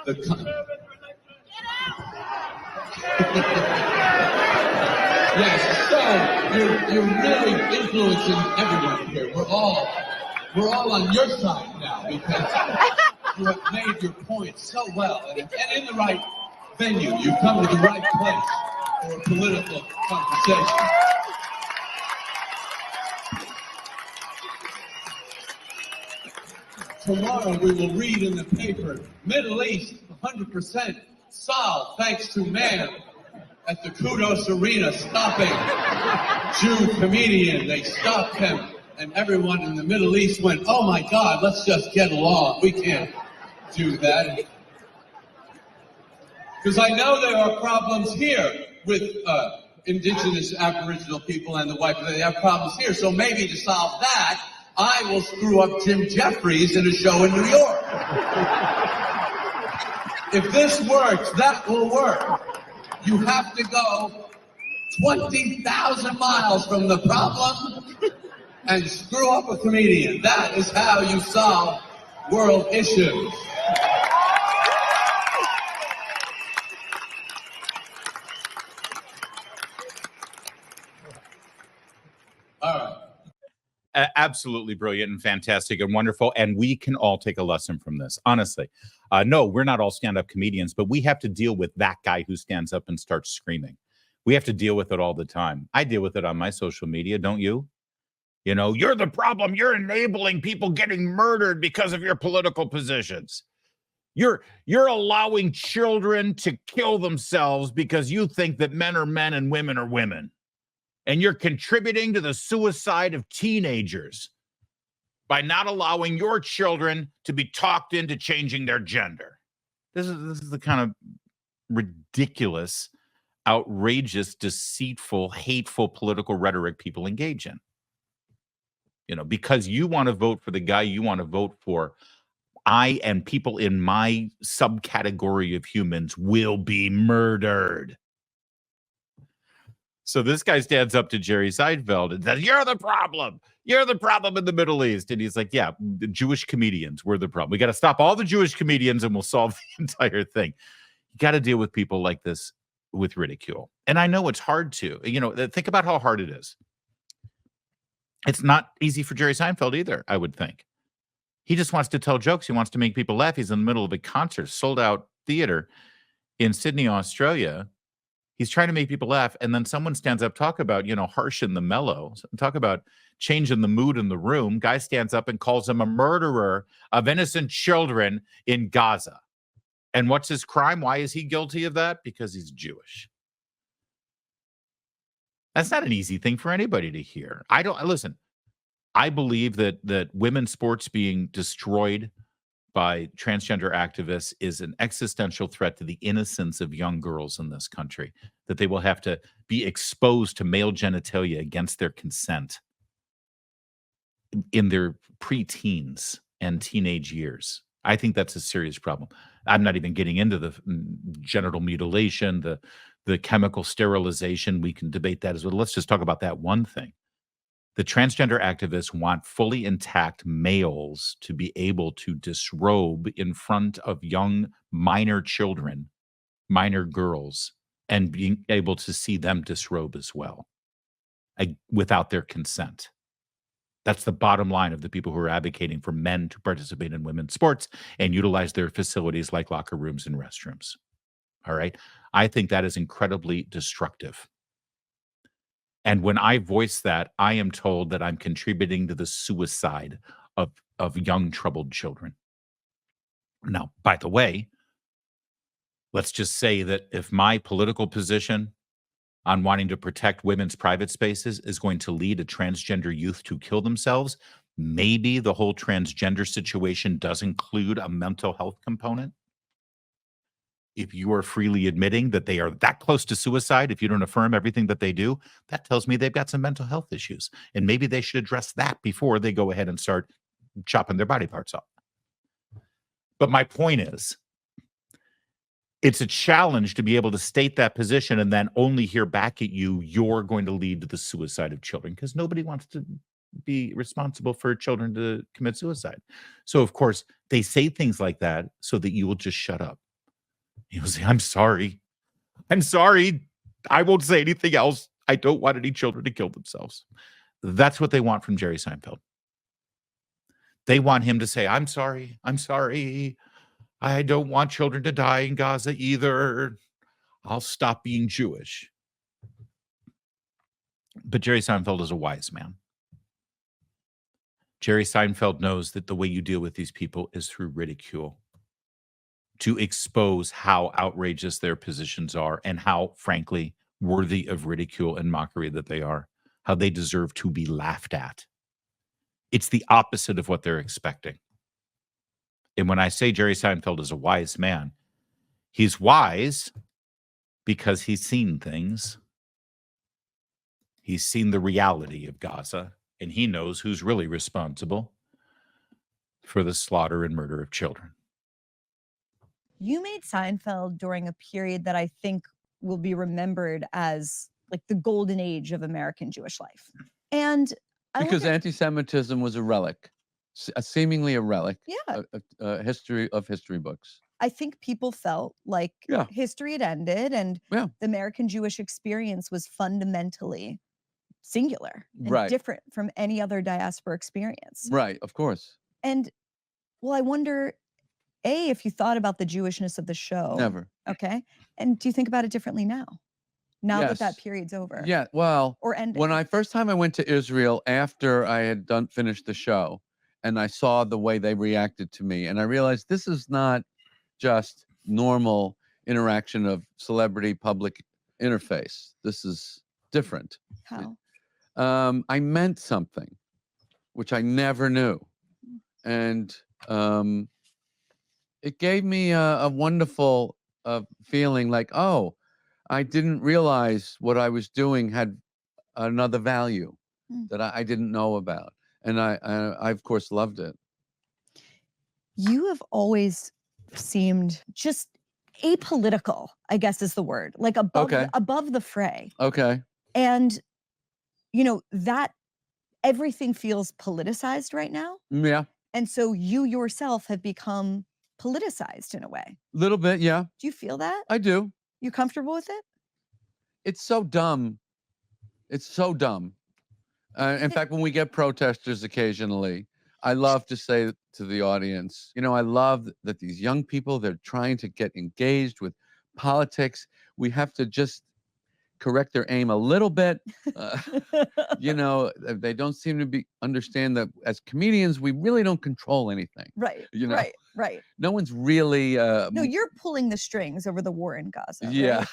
the Yes, so you're really influencing everyone here. We're all on your side now because you have made your point so well and in the right venue. You've come to the right place for a political conversation. Tomorrow we will read in the paper, Middle East 100% solved thanks to man at the Kudos Arena stopping Jew comedian. They stopped him and everyone in the Middle East went, oh my God, let's just get along. We can't do that. Because I know there are problems here with indigenous Aboriginal people and the white people. They have problems here. So maybe to solve that, I will screw up Jim Jeffries in a show in New York. If this works, that will work. You have to go 20,000 miles from the problem and screw up a comedian. That is how you solve world issues. All right. Absolutely brilliant and fantastic and wonderful. And we can all take a lesson from this, honestly. No, we're not all stand-up comedians, but we have to deal with that guy who stands up and starts screaming. We have to deal with it all the time. I deal with it on my social media, don't you? You know, you're the problem. You're enabling people getting murdered because of your political positions. You're allowing children to kill themselves because you think that men are men and women are women. And you're contributing to the suicide of teenagers by not allowing your children to be talked into changing their gender. This is the kind of ridiculous, outrageous, deceitful, hateful political rhetoric people engage in. You know, because you want to vote for the guy you want to vote for, I and people in my subcategory of humans will be murdered. So this guy stands up to Jerry Seinfeld and says, you're the problem. You're the problem in the Middle East. And he's like, yeah, the Jewish comedians were the problem. We got to stop all the Jewish comedians and we'll solve the entire thing. You got to deal with people like this with ridicule. And I know it's hard to. You know, think about how hard it is. It's not easy for Jerry Seinfeld either, I would think. He just wants to tell jokes. He wants to make people laugh. He's in the middle of a concert, sold out theater in Sydney, Australia. He's trying to make people laugh. And then someone stands up, talk about, you know, harsh and the mellow, talk about changing the mood in the room. Guy stands up and calls him a murderer of innocent children in Gaza. And what's his crime? Why is he guilty of that? Because he's Jewish. That's not an easy thing for anybody to hear. Listen, I believe that women's sports being destroyed by transgender activists is an existential threat to the innocence of young girls in this country, that they will have to be exposed to male genitalia against their consent in their preteens and teenage years. I think that's a serious problem. I'm not even getting into the genital mutilation, the chemical sterilization. We can debate that as well. Let's just talk about that one thing. The transgender activists want fully intact males to be able to disrobe in front of young minor children, minor girls, and being able to see them disrobe as well, without their consent. That's the bottom line of the people who are advocating for men to participate in women's sports and utilize their facilities like locker rooms and restrooms. All right. I think that is incredibly destructive. And when I voice that, I am told that I'm contributing to the suicide of young, troubled children. Now, by the way, let's just say that if my political position on wanting to protect women's private spaces is going to lead a transgender youth to kill themselves, maybe the whole transgender situation does include a mental health component. If you are freely admitting that they are that close to suicide, if you don't affirm everything that they do, that tells me they've got some mental health issues. And maybe they should address that before they go ahead and start chopping their body parts off. But my point is, it's a challenge to be able to state that position and then only hear back at you, you're going to lead to the suicide of children, because nobody wants to be responsible for children to commit suicide. So of course they say things like that so that you will just shut up. You'll say, I'm sorry. I'm sorry. I won't say anything else. I don't want any children to kill themselves. That's what they want from Jerry Seinfeld. They want him to say, I'm sorry. I'm sorry. I don't want children to die in Gaza either. I'll stop being Jewish. But Jerry Seinfeld is a wise man. Jerry Seinfeld knows that the way you deal with these people is through ridicule, to expose how outrageous their positions are and how, frankly, worthy of ridicule and mockery that they are, how they deserve to be laughed at. It's the opposite of what they're expecting. And when I say Jerry Seinfeld is a wise man, he's wise because he's seen things. He's seen the reality of Gaza, and he knows who's really responsible for the slaughter and murder of children. You made Seinfeld during a period that I think will be remembered as like the golden age of American Jewish life. And because anti-Semitism was a relic, seemingly a relic. Yeah. A history of history books. I think people felt like history had ended and the American Jewish experience was fundamentally singular and different from any other diaspora experience. Right, of course. And well, I wonder, A, if you thought about the Jewishness of the show. Never. Okay. And do you think about it differently now? Now Yes. that period's over? Yeah, well, or ended. when I first time I went to Israel after I had finished the show, and I saw the way they reacted to me, and I realized this is not just normal interaction of celebrity public interface. This is different. How? I meant something, which I never knew, and it gave me a wonderful feeling like, oh, I didn't realize what I was doing had another value that I didn't know about. And I of course, loved it. You have always seemed just apolitical, I guess is the word, like above, above the fray. Okay. And, you know, that everything feels politicized right now. Yeah. And so you yourself have become politicized in a way. Little bit, yeah. Do you feel that? I do. You comfortable with it? It's so dumb. It's so dumb. In fact, when we get protesters occasionally, I love to say to the audience, you know, I love that these young people, they're trying to get engaged with politics. We have to just correct their aim a little bit. You know, they don't seem to understand that as comedians, we really don't control anything. Right, you know? right. No one's really... no, you're pulling the strings over the war in Gaza. Yeah. Right?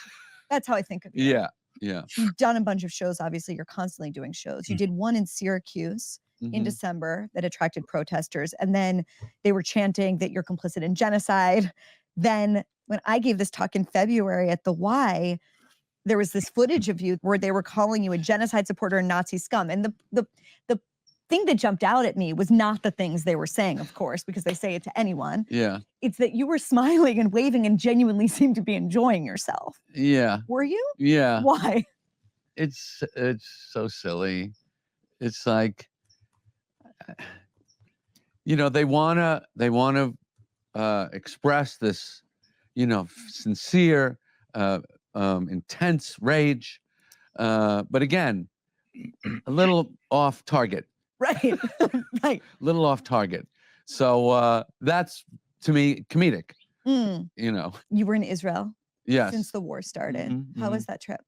That's how I think of you. Yeah, yeah. You've done a bunch of shows, obviously. You're constantly doing shows. You did one in Syracuse in December that attracted protesters. And then they were chanting that you're complicit in genocide. Then when I gave this talk in February at the Y, there was this footage of you where they were calling you a genocide supporter and Nazi scum. And the thing that jumped out at me was not the things they were saying, of course, because they say it to anyone. Yeah. It's that you were smiling and waving and genuinely seemed to be enjoying yourself. Yeah. Were you? Yeah. Why? It's so silly. It's like, you know, they wanna express this, you know, sincere, intense rage, but again, a little off target. Right. Right. Little off target. So that's, to me, comedic. You know. You were in Israel. Yes. Since the war started. How was that trip?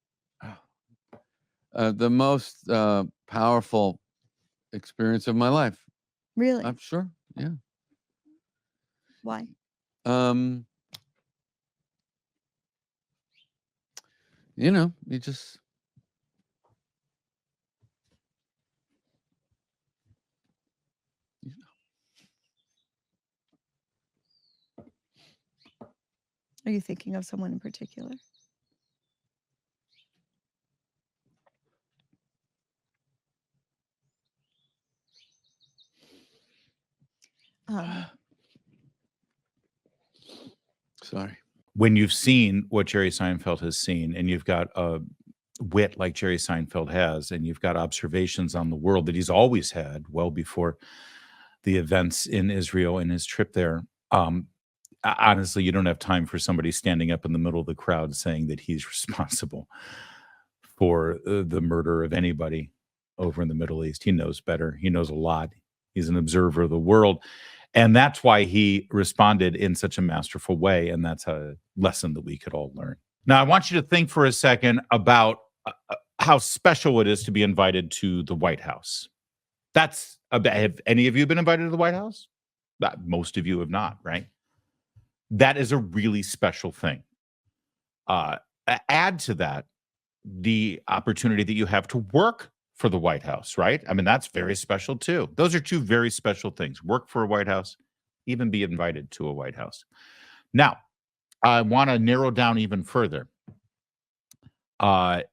The most powerful experience of my life. Really? I'm sure. Yeah. Why? You know, you just... Are you thinking of someone in particular? Sorry. When you've seen what Jerry Seinfeld has seen, and you've got a wit like Jerry Seinfeld has, and you've got observations on the world that he's always had well before the events in Israel and his trip there. Honestly, you don't have time for somebody standing up in the middle of the crowd saying that he's responsible for the murder of anybody over in the Middle East. He knows better. He knows a lot. He's an observer of the world. And that's why he responded in such a masterful way. And that's a lesson that we could all learn. Now, I want you to think for a second about how special it is to be invited to the White House. Have any of you been invited to the White House? Most of you have not, right? That is a really special thing. Add to that the opportunity that you have to work for the White House, right? I mean, that's very special too. Those are two very special things. Work for a White House, even be invited to a White House. Now, I want to narrow down even further.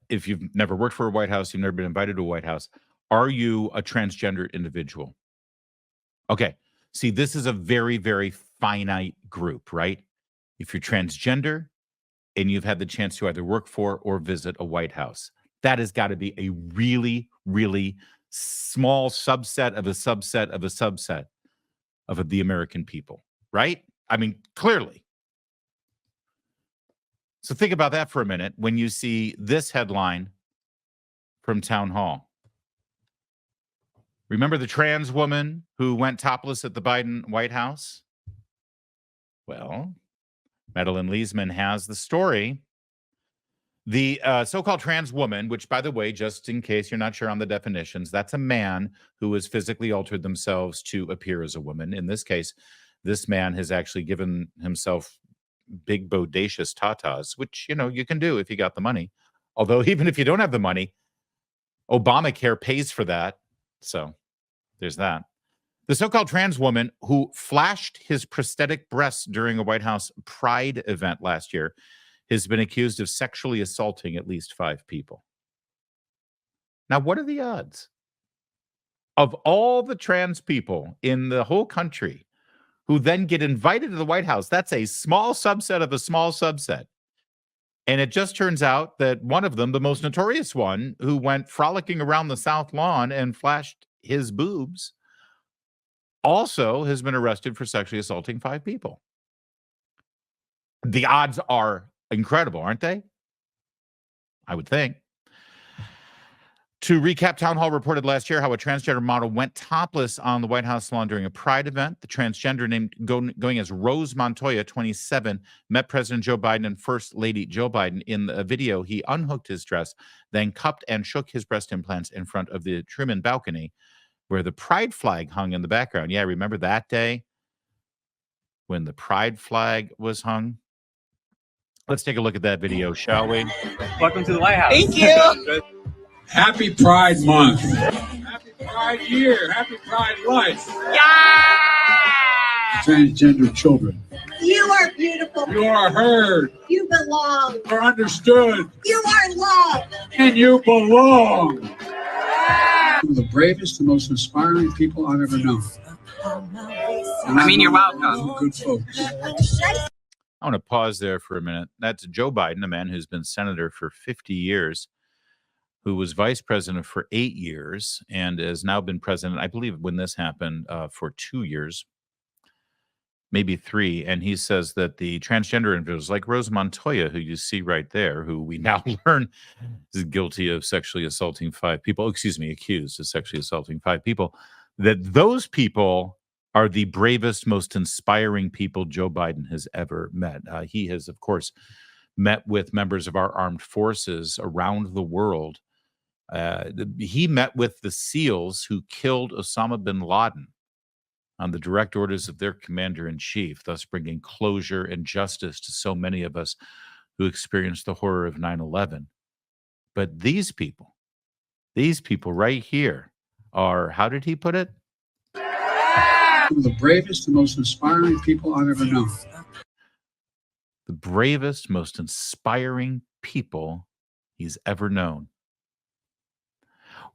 If you've never worked for a White House, you've never been invited to a White House, are you a transgender individual? Okay. See, this is a very, very finite group, right? If you're transgender and you've had the chance to either work for or visit a White House, that has got to be a really, really small subset of a subset of a subset of the American people, right? I mean, clearly. So think about that for a minute when you see this headline from Town Hall. Remember the trans woman who went topless at the Biden White House? Well, Madeline Leesman has the story. The so-called trans woman, which, by the way, just in case you're not sure on the definitions, that's a man who has physically altered themselves to appear as a woman. In this case, this man has actually given himself big bodacious tatas, which, you know, you can do if you got the money. Although even if you don't have the money, Obamacare pays for that. So there's that. The so-called trans woman who flashed his prosthetic breasts during a White House Pride event last year has been accused of sexually assaulting at least 5 people. Now, what are the odds? Of all the trans people in the whole country who then get invited to the White House, that's a small subset of a small subset. And it just turns out that one of them, the most notorious one, who went frolicking around the South Lawn and flashed his boobs, also has been arrested for sexually assaulting 5 people. The odds are incredible, aren't they? I would think. To recap, Town Hall reported last year how a transgender model went topless on the White House lawn during a Pride event. The transgender, named going as Rose Montoya, 27, met President Joe Biden and First Lady Joe Biden. In the video, he unhooked his dress, then cupped and shook his breast implants in front of the Truman balcony, where the Pride flag hung in the background. Yeah, remember that day when the Pride flag was hung? Let's take a look at that video, shall we? Welcome to the White House. Thank you. Happy Pride Month. Happy Pride Year. Happy Pride Life. Yeah! Transgender children. You are beautiful. You are heard. You belong. You are understood. You are loved. And you belong. One of the bravest and most inspiring people I've ever known. And you're welcome. Good folks. I want to pause there for a minute. That's Joe Biden, a man who's been senator for 50 years, who was vice president for 8 years and has now been president, I believe, when this happened, for 2 years, maybe 3. And he says that the transgender individuals like Rose Montoya, who you see right there, who we now learn is guilty of sexually assaulting 5 people, accused of sexually assaulting 5 people, that those people are the bravest, most inspiring people Joe Biden has ever met. He has, of course, met with members of our armed forces around the world. He met with the SEALs who killed Osama bin Laden on the direct orders of their commander-in-chief, thus bringing closure and justice to so many of us who experienced the horror of 9/11. But these people right here are, how did he put it? One of the bravest and most inspiring people I've ever known. The bravest, most inspiring people he's ever known.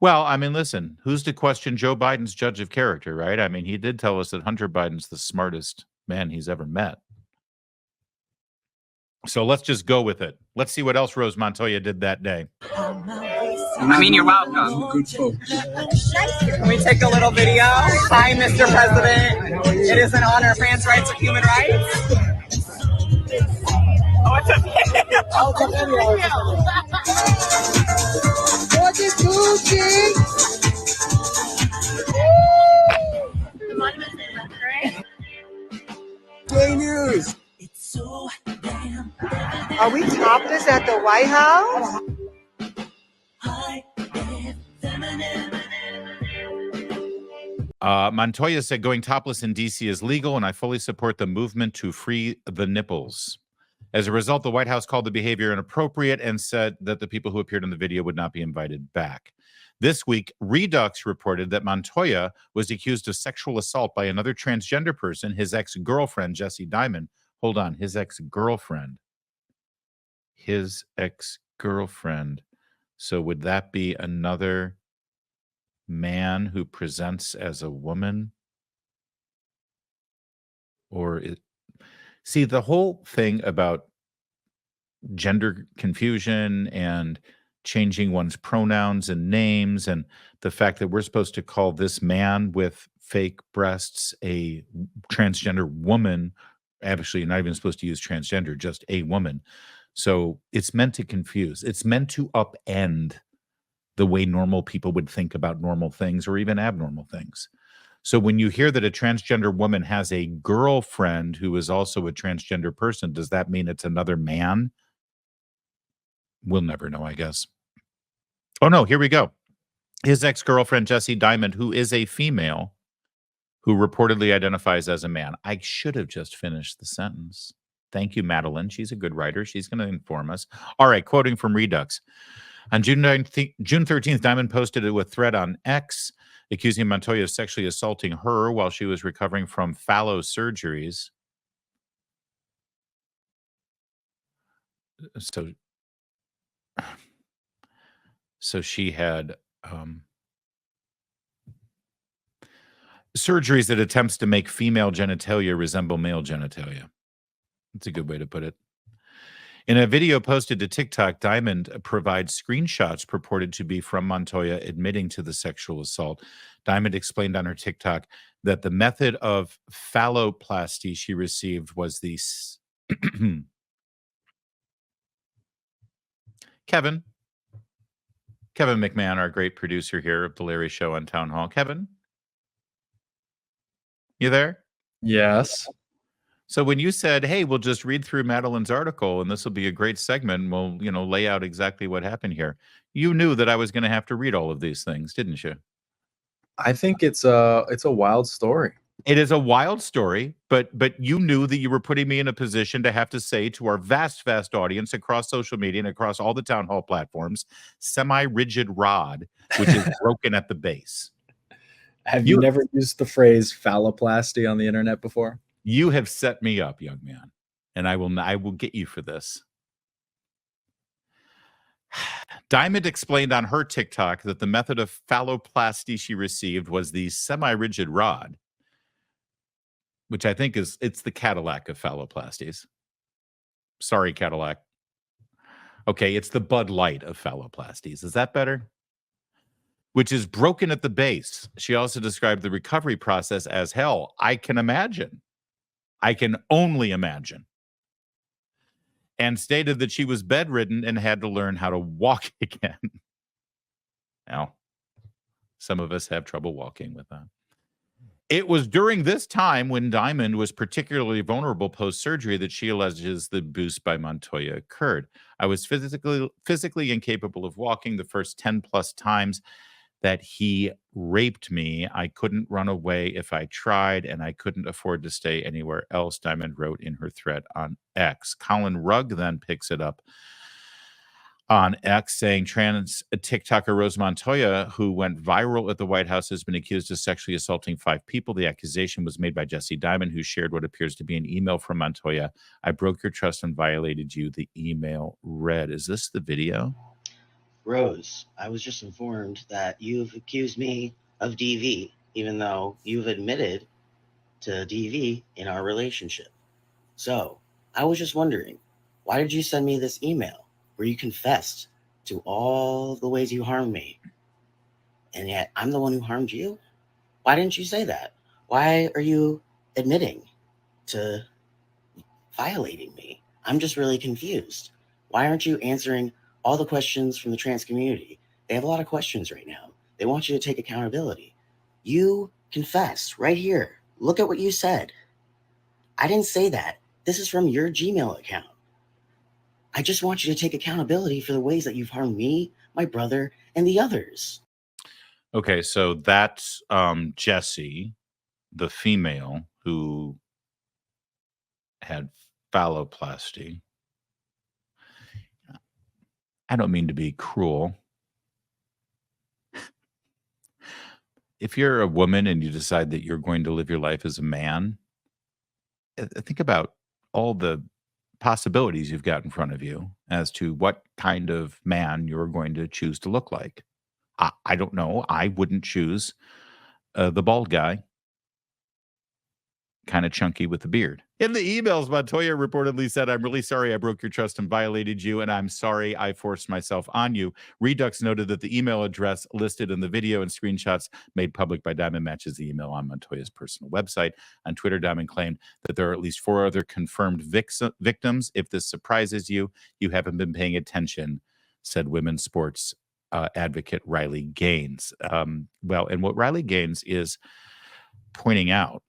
Well, I mean, listen, who's to question Joe Biden's judge of character, right? I mean, he did tell us that Hunter Biden's the smartest man he's ever met. So let's just go with it. Let's see what else Rose Montoya did that day. I mean, you're welcome. Good folks. Can we take a little video? Hi, Mr. President. It is an honor. Trans rights are human rights. Oh, it's a video. Oh, it's a video. Gay news. Are we topless at the White House? Montoya said going topless in D.C. is legal, and I fully support the movement to free the nipples. As a result, the White House called the behavior inappropriate and said that the people who appeared in the video would not be invited back. This week, Redux reported that Montoya was accused of sexual assault by another transgender person, his ex-girlfriend, Jessie Diamond. Hold on, his ex-girlfriend. His ex-girlfriend. So would that be another man who presents as a woman? Or see, the whole thing about gender confusion and changing one's pronouns and names, and the fact that we're supposed to call this man with fake breasts a transgender woman. Actually, you're not even supposed to use transgender, just a woman. So it's meant to confuse. It's meant to upend the way normal people would think about normal things or even abnormal things. So when you hear that a transgender woman has a girlfriend who is also a transgender person, does that mean it's another man? We'll never know, I guess. Oh, no, here we go. His ex-girlfriend, Jessie Diamond, who is a female, who reportedly identifies as a man. I should have just finished the sentence. Thank you, Madeline. She's a good writer. She's going to inform us. All right, quoting from Redux. On June 13th, Diamond posted a thread on X accusing Montoya of sexually assaulting her while she was recovering from phallo surgeries. So she had surgeries that attempts to make female genitalia resemble male genitalia. That's a good way to put it. In a video posted to TikTok, Diamond provides screenshots purported to be from Montoya admitting to the sexual assault. Diamond explained on her TikTok that the method of phalloplasty she received was the... Kevin McMahon, our great producer here of the Larry Show on Town Hall. Kevin? You there? Yes. So when you said, hey, we'll just read through Madeline's article and this will be a great segment and we'll, lay out exactly what happened here, you knew that I was going to have to read all of these things, didn't you? I think it's a wild story. It is a wild story, but you knew that you were putting me in a position to have to say to our vast audience across social media and across all the town hall platforms, semi-rigid rod, which is broken at the base. Have you never used the phrase phalloplasty on the internet before? You have set me up, young man, and I will get you for this. Diamond explained on her TikTok that the method of phalloplasty she received was the semi-rigid rod, which I think it's the Cadillac of phalloplasties. Sorry, Cadillac. Okay, it's the Bud Light of phalloplasties. Is that better? Which is broken at the base. She also described the recovery process as hell. I can imagine. I can only imagine. And stated that she was bedridden and had to learn how to walk again. Now, some of us have trouble walking with that. It was during this time when Diamond was particularly vulnerable post-surgery that she alleges the boost by Montoya occurred. I was physically incapable of walking the first 10 plus times that he raped me. I couldn't run away if I tried, and I couldn't afford to stay anywhere else, Diamond wrote in her thread on X. Colin Rugg then picks it up on X, saying trans TikToker Rose Montoya, who went viral at the White House, has been accused of sexually assaulting 5 people. The accusation was made by Jessie Diamond, who shared what appears to be an email from Montoya. I broke your trust and violated you, the email read. Is this the video? Rose, I was just informed that you've accused me of DV, even though you've admitted to DV in our relationship. So I was just wondering, Why did you send me this email where you confessed to all the ways you harmed me? And yet I'm the one who harmed you? Why didn't you say that? Why are you admitting to violating me? I'm just really confused. Why aren't you answering all the questions from the trans community? They have a lot of questions right now. They want you to take accountability. You confessed right here. Look at what you said. I didn't say that. This is from your Gmail account. I just want you to take accountability for the ways that you've harmed me, my brother, and the others. Okay, so that's Jessie, the female who had phalloplasty. I don't mean to be cruel. If you're a woman and you decide that you're going to live your life as a man, think about all the possibilities you've got in front of you as to what kind of man you're going to choose to look like. I don't know. I wouldn't choose the bald guy, kind of chunky with the beard. In the emails, Montoya reportedly said, "I'm really sorry I broke your trust and violated you, and I'm sorry I forced myself on you." Redux noted that the email address listed in the video and screenshots made public by Diamond matches the email on Montoya's personal website. On Twitter, Diamond claimed that there are at least 4 other confirmed victims. If this surprises you, you haven't been paying attention, said women's sports advocate Riley Gaines. And what Riley Gaines is pointing out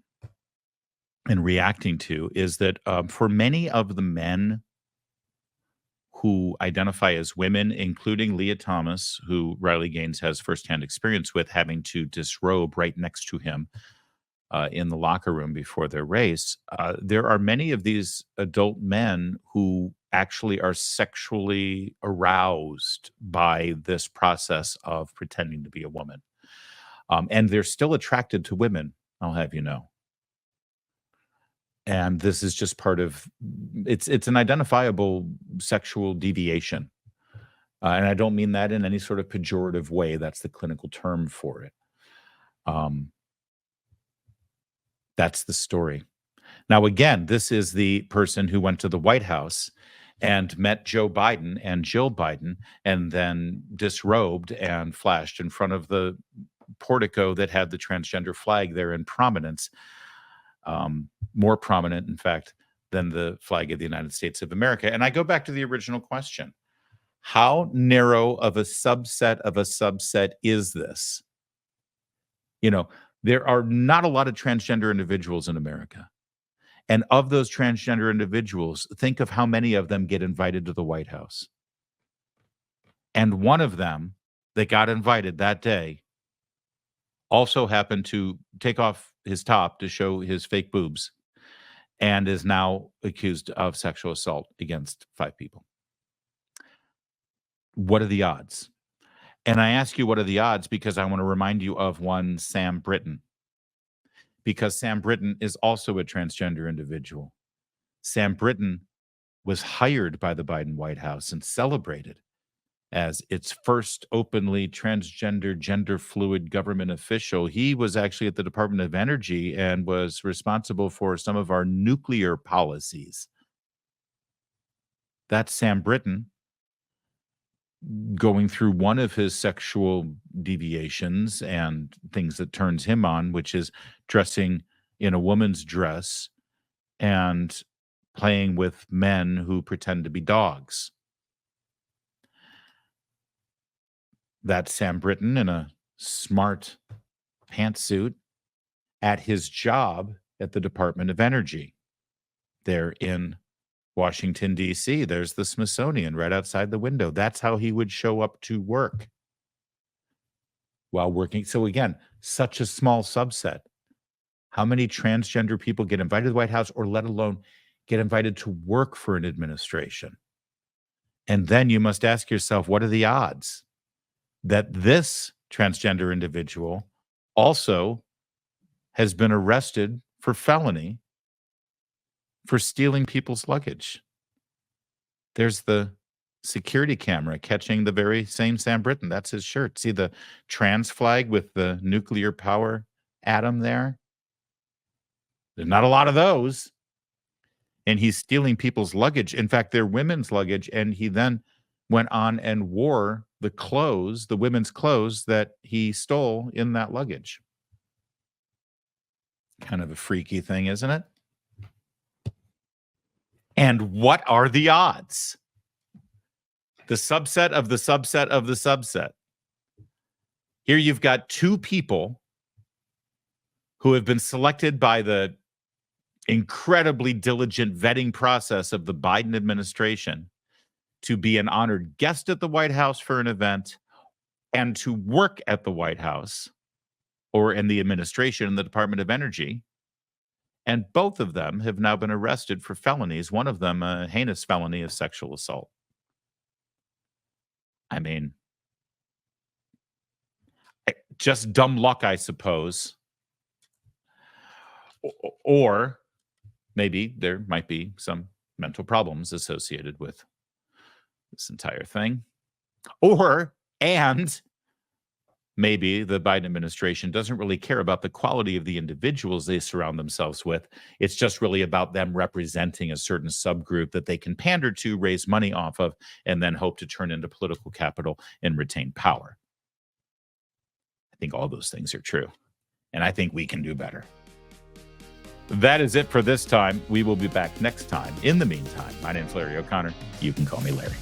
and reacting to is that for many of the men who identify as women, including Leah Thomas, who Riley Gaines has firsthand experience with having to disrobe right next to him in the locker room before their race, there are many of these adult men who actually are sexually aroused by this process of pretending to be a woman. And they're still attracted to women, I'll have you know. And this is just part of it's an identifiable sexual deviation. And I don't mean that in any sort of pejorative way. That's the clinical term for it. That's the story. Now, again, this is the person who went to the White House and met Joe Biden and Jill Biden and then disrobed and flashed in front of the portico that had the transgender flag there in prominence. More prominent, in fact, than the flag of the United States of America. And I go back to the original question. How narrow of a subset is this? You know, there are not a lot of transgender individuals in America. And of those transgender individuals, think of how many of them get invited to the White House. And one of them that got invited that day also happened to take off his top to show his fake boobs and is now accused of sexual assault against 5 people. What are the odds? And I ask you, what are the odds? Because I want to remind you of one Sam Britton. Because Sam Britton is also a transgender individual. Sam Britton was hired by the Biden White House and celebrated as its first openly transgender, gender fluid government official. He was actually at the Department of Energy and was responsible for some of our nuclear policies. That's Sam Britton going through one of his sexual deviations and things that turns him on, which is dressing in a woman's dress and playing with men who pretend to be dogs. That's Sam Britton in a smart pantsuit at his job at the Department of Energy. There in Washington, D.C., there's the Smithsonian right outside the window. That's how he would show up to work while working. So again, such a small subset. How many transgender people get invited to the White House or let alone get invited to work for an administration? And then you must ask yourself, what are the odds that this transgender individual also has been arrested for felony for stealing people's luggage? There's the security camera catching the very same Sam Britton. That's his shirt. See the trans flag with the nuclear power atom there? There's not a lot of those. and he's stealing people's luggage. In fact, their women's luggage. And he then went on and wore the clothes, the women's clothes that he stole in that luggage. Kind of a freaky thing, isn't it? And what are the odds? The subset of the subset of the subset. Here you've got two people who have been selected by the incredibly diligent vetting process of the Biden administration to be an honored guest at the White House for an event and to work at the White House or in the administration in the Department of Energy. And both of them have now been arrested for felonies. One of them, a heinous felony of sexual assault. I mean, just dumb luck, I suppose. Or maybe there might be some mental problems associated with this entire thing. And maybe the Biden administration doesn't really care about the quality of the individuals they surround themselves with. It's just really about them representing a certain subgroup that they can pander to, raise money off of, and then hope to turn into political capital and retain power. I think all those things are true. And I think we can do better. That is it for this time. We will be back next time. In the meantime, my name is Larry O'Connor. You can call me Larry.